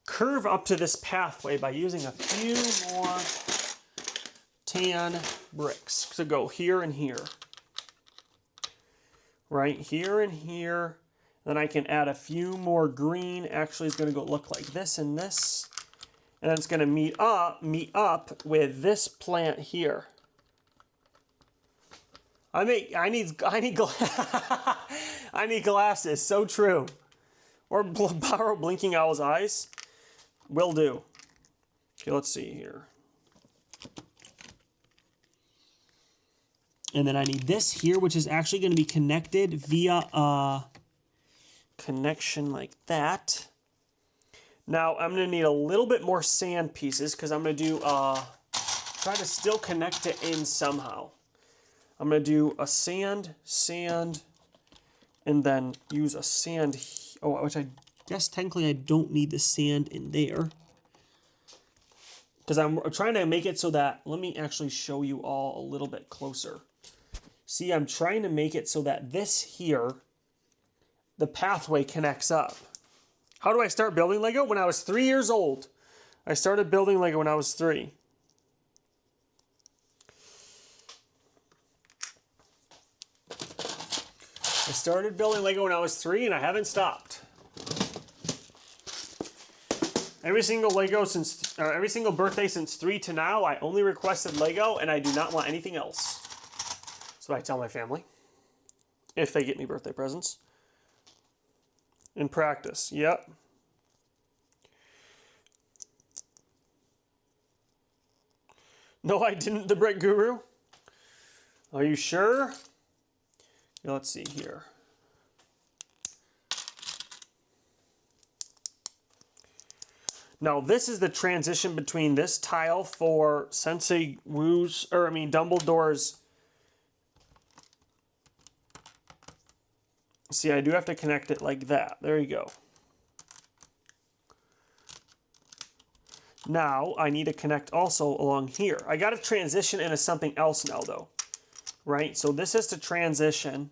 curve up to this pathway by using a few more tan bricks to go here and here. Right here and here. Then I can add a few more green. Actually, it's going to go look like this and this. And then it's going to meet up with this plant here. I need I need glasses. So true. Or borrow Blinking Owl's eyes. Will do. Okay, let's see here. And then I need this here, which is actually going to be connected via a connection like that. Now I'm going to need a little bit more sand pieces because I'm going to do try to still connect it in somehow. I'm going to do a sand, and then use a sand, which I guess technically I don't need the sand in there. Because I'm trying to make it so that, let me actually show you all a little bit closer. See, I'm trying to make it so that this here, the pathway connects up. How do I start building Lego? When I was 3 years old. I started building Lego when I was 3. I started building Lego when I was 3 and I haven't stopped. Every single every single birthday since 3 to now, I only requested Lego and I do not want anything else. That's what I tell my family. If they get me birthday presents. In practice, yep. No, I didn't, the Brick Guru. Are you sure? Yeah, let's see here. Now, this is the transition between this tile for Sensei Wu's, Dumbledore's. See, I do have to connect it like that. There you go. Now, I need to connect also along here. I got to transition into something else now, though. Right? So this is to transition.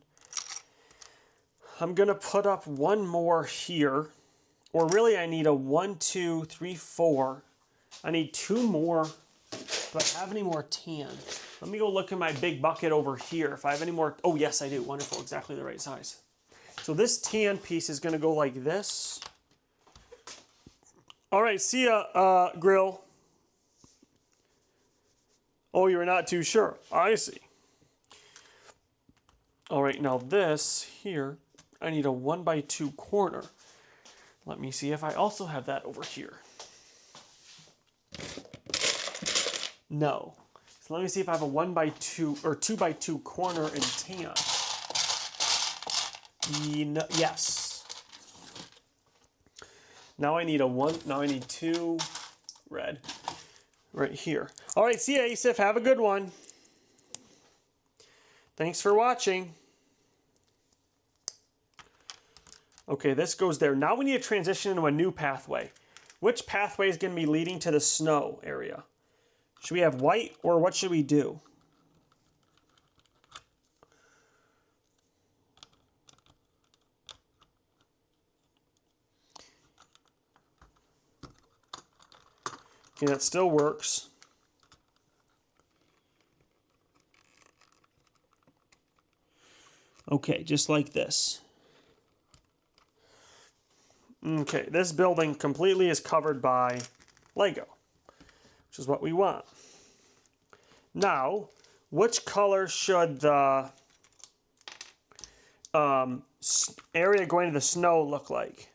I'm going to put up one more here. Or really, I need a 1, 2, 3, 4. I need 2 more. Do I have any more tan? Let me go look in my big bucket over here. If I have any more. Oh, yes, I do. Wonderful. Exactly the right size. So this tan piece is going to go like this. All right, see ya, Grill. Oh, you're not too sure. I see. All right, now this here, I need a 1x2 corner. Let me see if I also have that over here. No. So let me see if I have a 1x2 or 2x2 corner in tan. Yes. Now I need now I need 2 red right here. All right, see ya, Asif. Have a good one. Thanks for watching. Okay, this goes there. Now we need to transition into a new pathway. Which pathway is going to be leading to the snow area? Should we have white, or what should we do? Okay, that still works. Okay, just like this. Okay, this building completely is covered by Lego, which is what we want. Now, which color should the area going to the snow look like?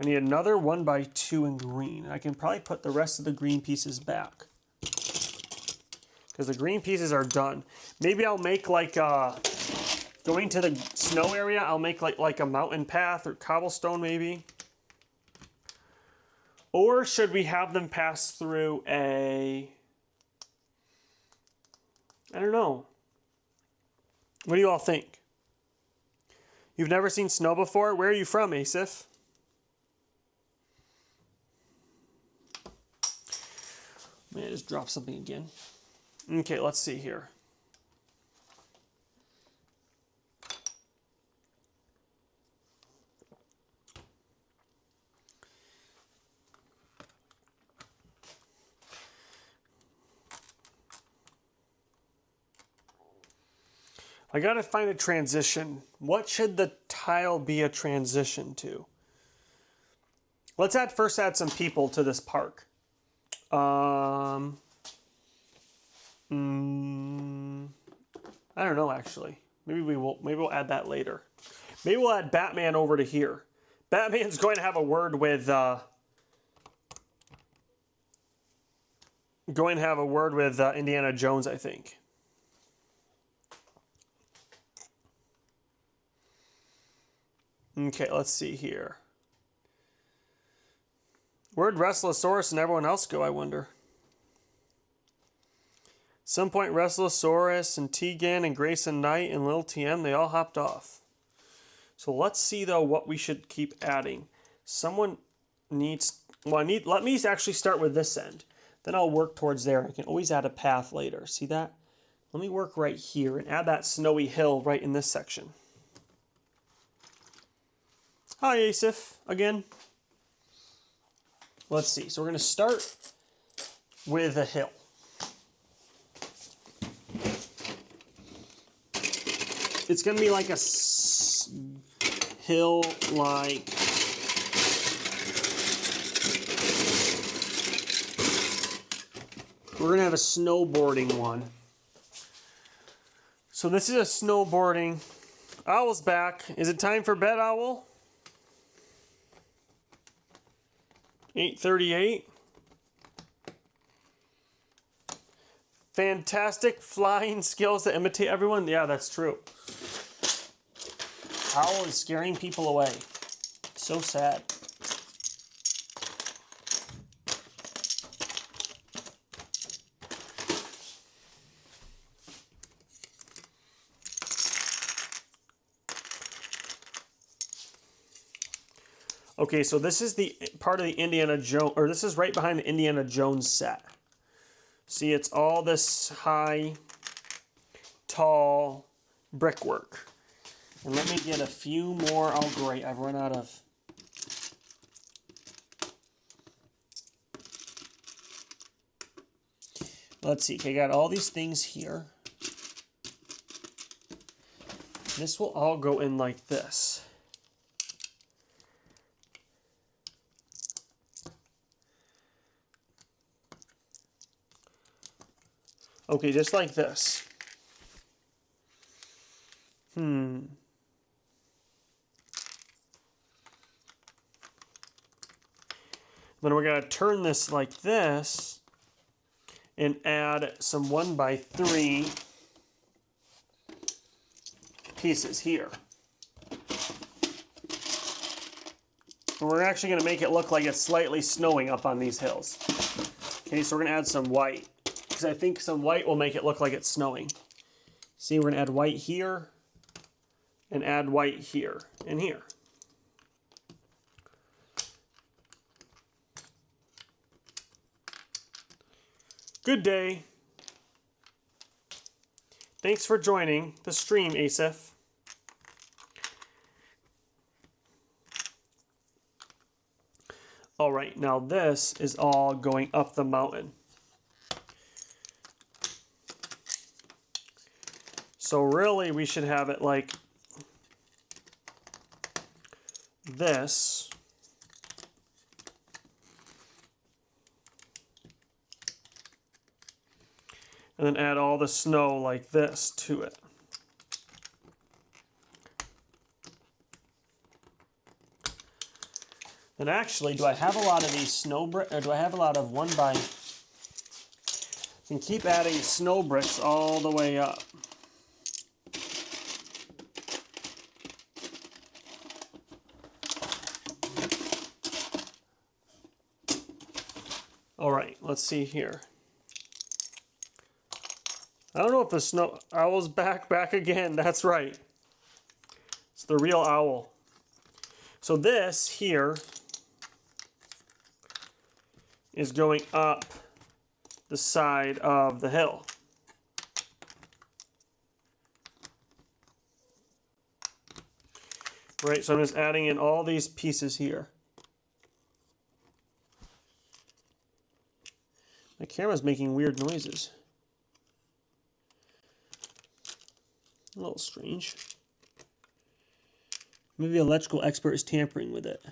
I need another 1x2 in green. I can probably put the rest of the green pieces back, because the green pieces are done. Maybe I'll make like going to the snow area, I'll make like a mountain path or cobblestone maybe. Or should we have them pass through I don't know. What do you all think? You've never seen snow before? Where are you from, Asif? Man, I just dropped something again. Okay, let's see here. I gotta find a transition. What should the tile be a transition to? Let's first add some people to this park. I don't know actually. Maybe we'll add that later. Maybe we'll add Batman over to here. Batman's going to have a word with Indiana Jones, I think. Okay, let's see here. Where'd Wrestlosaurus and everyone else go, I wonder? Some point Wrestlosaurus and Tegan and Grayson Knight and Lil TM, they all hopped off. So let's see though what we should keep adding. Someone needs, let me actually start with this end. Then I'll work towards there. I can always add a path later. See that? Let me work right here and add that snowy hill right in this section. Hi, Asif, again. Let's see. So we're going to start with a hill. It's going to be like a hill like... We're going to have a snowboarding one. So this is a snowboarding. Owl's back. Is it time for bed, Owl? 8:38. Fantastic flying skills to imitate everyone. Yeah, that's true. Owl is scaring people away. So sad. Okay, so this is the part of the Indiana Jones, or this is right behind the Indiana Jones set. See, it's all this high, tall brickwork. And let me get a few more. Oh, great, I've run out of... Let's see, okay, I got all these things here. This will all go in like this. Okay, just like this. Then we're going to turn this like this and add some 1x3 pieces here. And we're actually going to make it look like it's slightly snowing up on these hills. Okay, so we're going to add some white, because I think some white will make it look like it's snowing. See, we're going to add white here and add white here and here. Good day. Thanks for joining the stream, Asif. All right, now this is all going up the mountain. So really we should have it like this. and then add all the snow like this to it. And actually, do I have a lot of these snow bricks, or do I have a lot of 1x? I can keep adding snow bricks all the way up. All right, let's see here. I don't know if the snow owl's back again. That's right. It's the real owl. So this here is going up the side of the hill. Right, so I'm just adding in all these pieces here. My camera's making weird noises. A little strange. Maybe an electrical expert is tampering with it.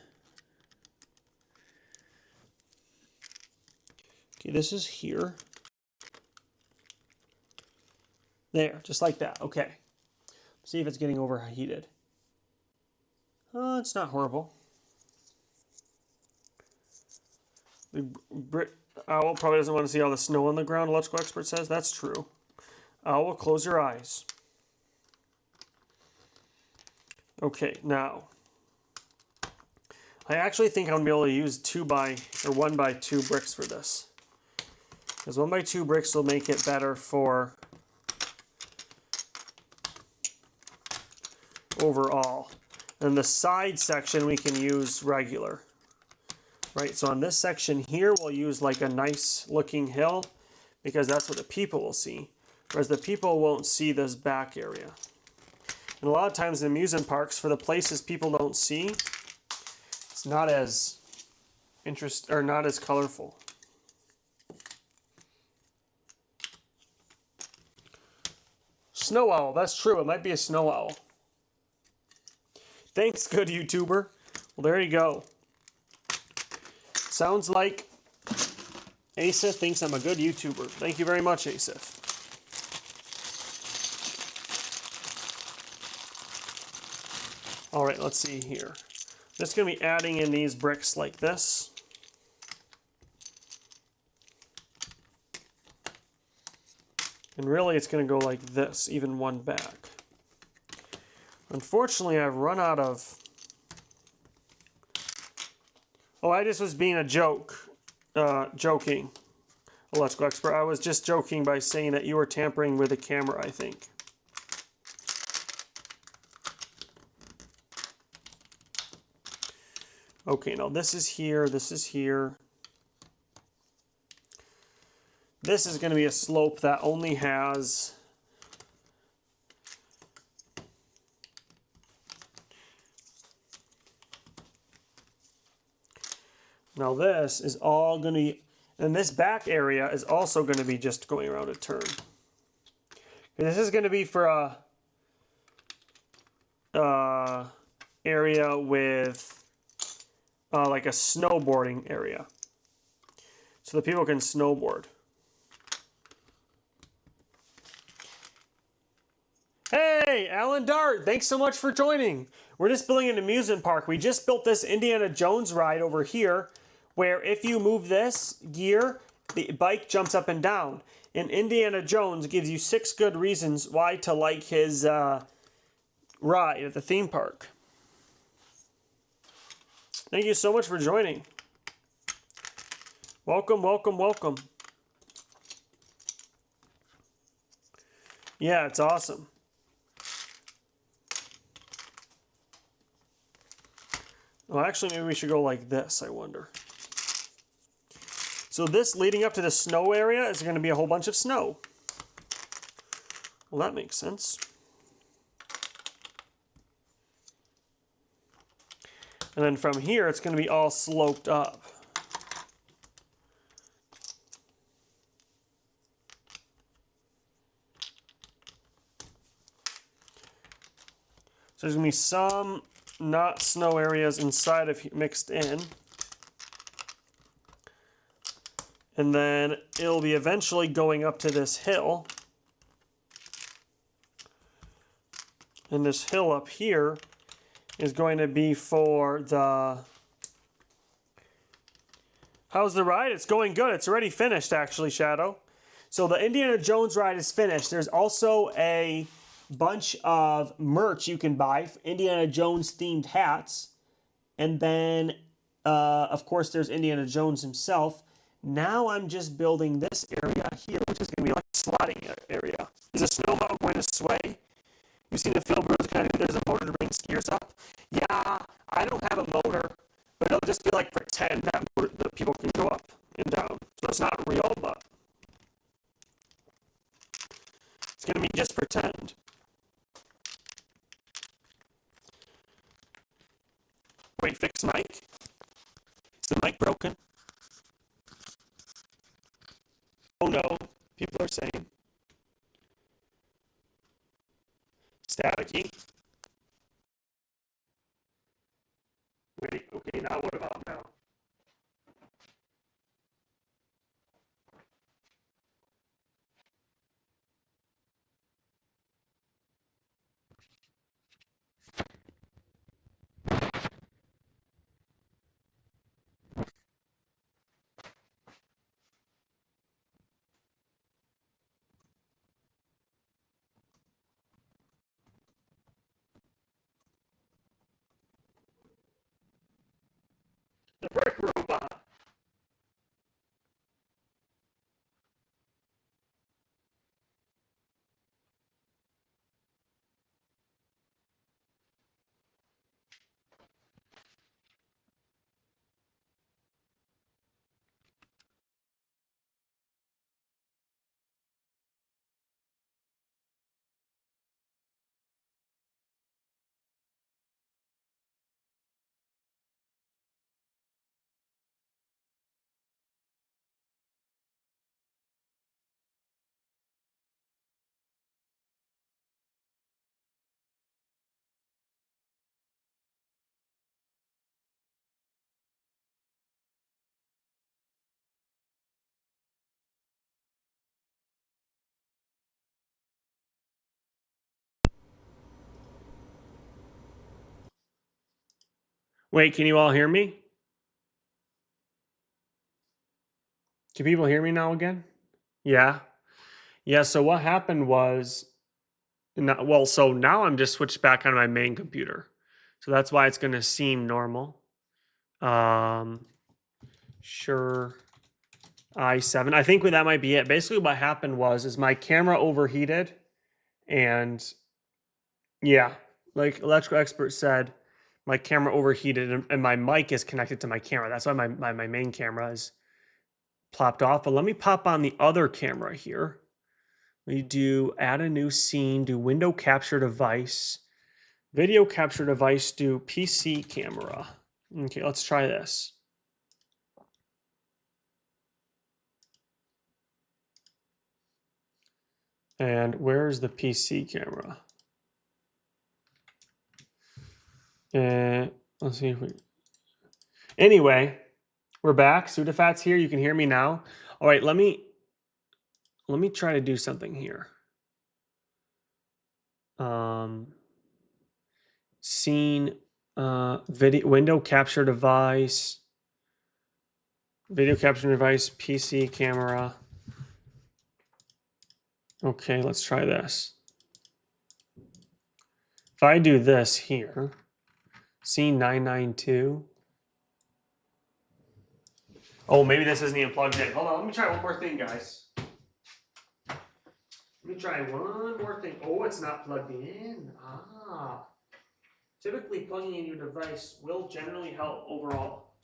Okay, this is here. There, just like that. Okay. See if it's getting overheated. Oh, it's not horrible. The owl probably doesn't want to see all the snow on the ground, electrical expert says. That's true. Owl, close your eyes. Okay, now. I actually think I'm going to be able to use 1x2 bricks for this. Because 1x2 bricks will make it better for overall. And the side section we can use regular. Right, so on this section here we'll use like a nice looking hill because that's what the people will see. Whereas the people won't see this back area. And a lot of times in amusement parks, for the places people don't see, it's not as not as colorful. Snow owl, that's true. It might be a snow owl. Thanks, good YouTuber. Well, there you go. Sounds like Asif thinks I'm a good YouTuber. Thank you very much, Asif. All right, let's see here. Just going to be adding in these bricks like this. And really, it's going to go like this, even one back. Unfortunately, I've run out of... Oh, I just was being a joking, electrical expert. I was just joking by saying that you were tampering with the camera, I think. Okay, now this is here, this is here. This is going to be a slope that only has... Now this is all going to be, and this back area is also going to be just going around a turn. And this is going to be for a area with like a snowboarding area. So the people can snowboard. Hey, Alan Dart, thanks so much for joining. We're just building an amusement park. We just built this Indiana Jones ride over here, where if you move this gear, the bike jumps up and down. And Indiana Jones gives you 6 good reasons why to like his ride at the theme park. Thank you so much for joining. Welcome, welcome, welcome. Yeah, it's awesome. Well, actually, maybe we should go like this, I wonder. So this leading up to the snow area is going to be a whole bunch of snow. Well, that makes sense. And then from here, it's going to be all sloped up. So there's going to be some not snow areas inside of mixed in. And then it'll be eventually going up to this hill. And this hill up here is going to be for the... How's the ride? It's going good. It's already finished, actually, Shadow. So the Indiana Jones ride is finished. There's also a bunch of merch you can buy, Indiana Jones themed hats. And then, of course, there's Indiana Jones himself. Now I'm just building this area here, which is going to be like a sliding area. Is a snow mountain going to sway? You've seen the film where there's a motor to bring skiers up? Yeah, I don't have a motor, but it'll just be like pretend that the people can go up and down. So it's not real, but it's going to be just pretend. Wait, fix mic? Is the mic broken? Oh no, people are saying. Staticky. Wait, okay, now what about now? The brick robot. Wait, can you all hear me? Can people hear me now again? Yeah. Yeah, so what happened was, so now I'm just switched back on my main computer. So that's why it's going to seem normal. Sure. i7. I think that might be it. Basically what happened is my camera overheated, and yeah, like electrical expert said, my camera overheated and my mic is connected to my camera. That's why my main camera is plopped off. But let me pop on the other camera here. We do add a new scene, do window capture device, video capture device, do PC camera. Okay, let's try this. And where's the PC camera? Let's see if we... Anyway, we're back. Sudafat's here. You can hear me now. All right, let me try to do something here. Scene, video, window capture device, video capture device, PC camera. Okay, let's try this. If I do this here, scene 992. Oh, maybe this isn't even plugged in. Hold on, let me try one more thing, guys. Let me try one more thing. Oh, it's not plugged in. Ah. Typically, plugging in your device will generally help overall.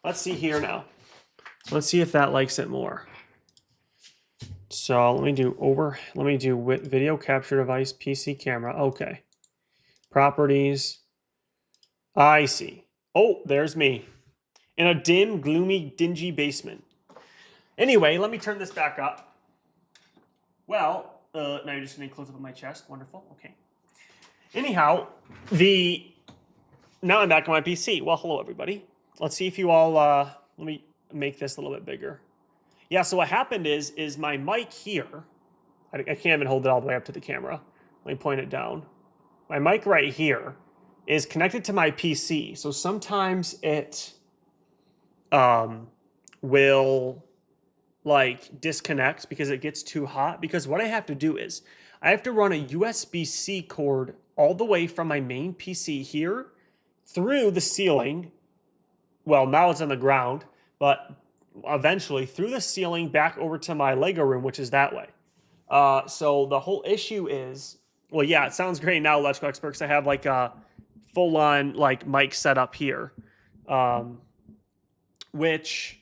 Let's see here now. Let's see if that likes it more. So let me do video capture device, PC camera. Okay. Properties. I see. Oh, there's me. In a dim, gloomy, dingy basement. Anyway, let me turn this back up. Well, now you're just going to close up on my chest. Wonderful. Okay. Anyhow, now I'm back on my PC. Well, hello, everybody. Let's see if you all, let me make this a little bit bigger. Yeah, so what happened is my mic here, I can't even hold it all the way up to the camera. Let me point it down. My mic right here is connected to my PC. So sometimes it will like disconnect because it gets too hot. Because what I have to do is I have to run a USB-C cord all the way from my main PC here through the ceiling. Well, now it's on the ground, but eventually through the ceiling back over to my Lego room, which is that way. So the whole issue is, well, yeah, it sounds great now, electrical expert, because I have like a full-on like mic set up here, which,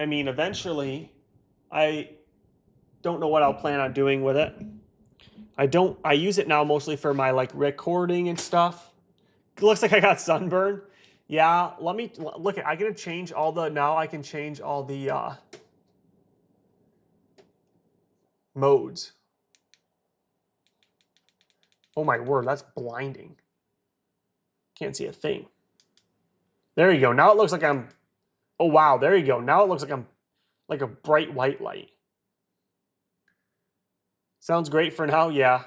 I mean, eventually, I don't know what I'll plan on doing with it. I use it now mostly for my like recording and stuff. It looks like I got sunburn. Yeah, let me look at, I can change all the, now I can change all the modes. Oh my word, that's blinding. Can't see a thing. There you go. Now it looks like I'm, oh wow, there you go. Now it looks like I'm like a bright white light. Sounds great for now, yeah.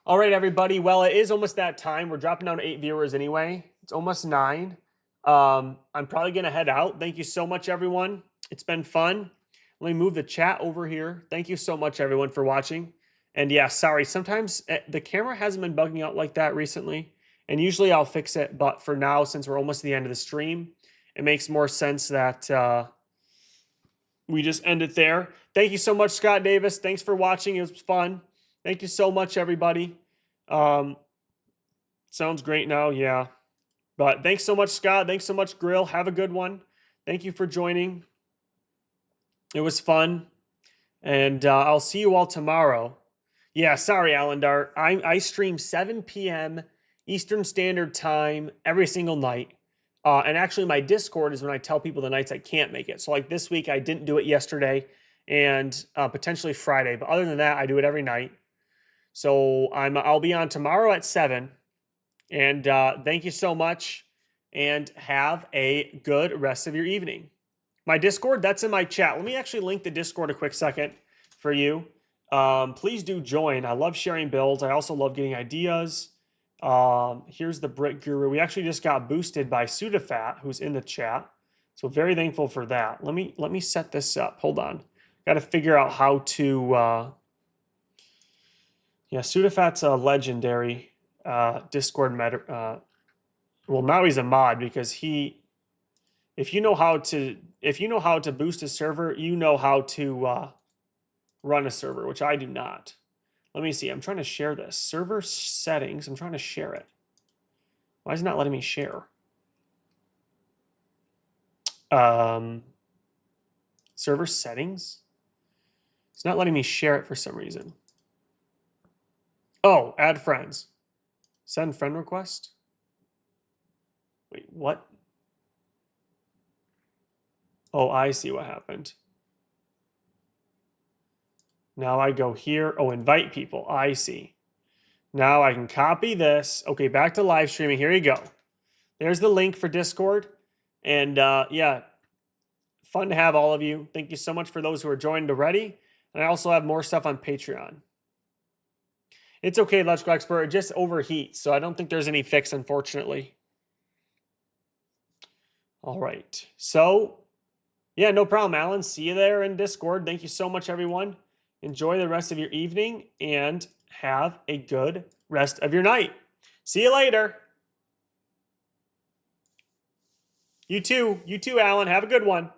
All right, everybody. Well, it is almost that time. We're dropping down to 8 viewers anyway. It's almost 9. I'm probably going to head out. Thank you so much, everyone. It's been fun. Let me move the chat over here. Thank you so much, everyone, for watching. And yeah, sorry. Sometimes the camera hasn't been bugging out like that recently. And usually I'll fix it. But for now, since we're almost at the end of the stream, it makes more sense that we just end it there. Thank you so much, Scott Davis. Thanks for watching. It was fun. Thank you so much, everybody. Sounds great now, yeah. But thanks so much, Scott. Thanks so much, Grill. Have a good one. Thank you for joining. It was fun. And I'll see you all tomorrow. Yeah, sorry, Alan Dart. I stream 7 p.m. Eastern Standard Time every single night. And actually, my Discord is when I tell people the nights I can't make it. So like this week, I didn't do it yesterday and potentially Friday. But other than that, I do it every night. So I'll be on tomorrow at 7. And thank you so much. And have a good rest of your evening. My Discord, that's in my chat. Let me actually link the Discord a quick second for you. Please do join. I love sharing builds. I also love getting ideas. Here's the Brick Guru. We actually just got boosted by Sudafat, who's in the chat. So very thankful for that. Let me set this up. Hold on. Got to figure out how to. Yeah, Sudafat's a legendary Discord meta. Well, now he's a mod because if you know how to boost a server, you know how to run a server, which I do not. Let me see. I'm trying to share this. Server settings. I'm trying to share it. Why is it not letting me share? Server settings. It's not letting me share it for some reason. Oh, add friends. Send friend request. Wait, what? Oh, I see what happened. Now I go here. Oh, invite people. I see. Now I can copy this. Okay, back to live streaming. Here you go. There's the link for Discord. And yeah, fun to have all of you. Thank you so much for those who are joined already. And I also have more stuff on Patreon. It's okay, Electrical Expert. It just overheats, so I don't think there's any fix, unfortunately. All right. So, yeah, no problem, Alan. See you there in Discord. Thank you so much, everyone. Enjoy the rest of your evening and have a good rest of your night. See you later. You too, Alan. Have a good one.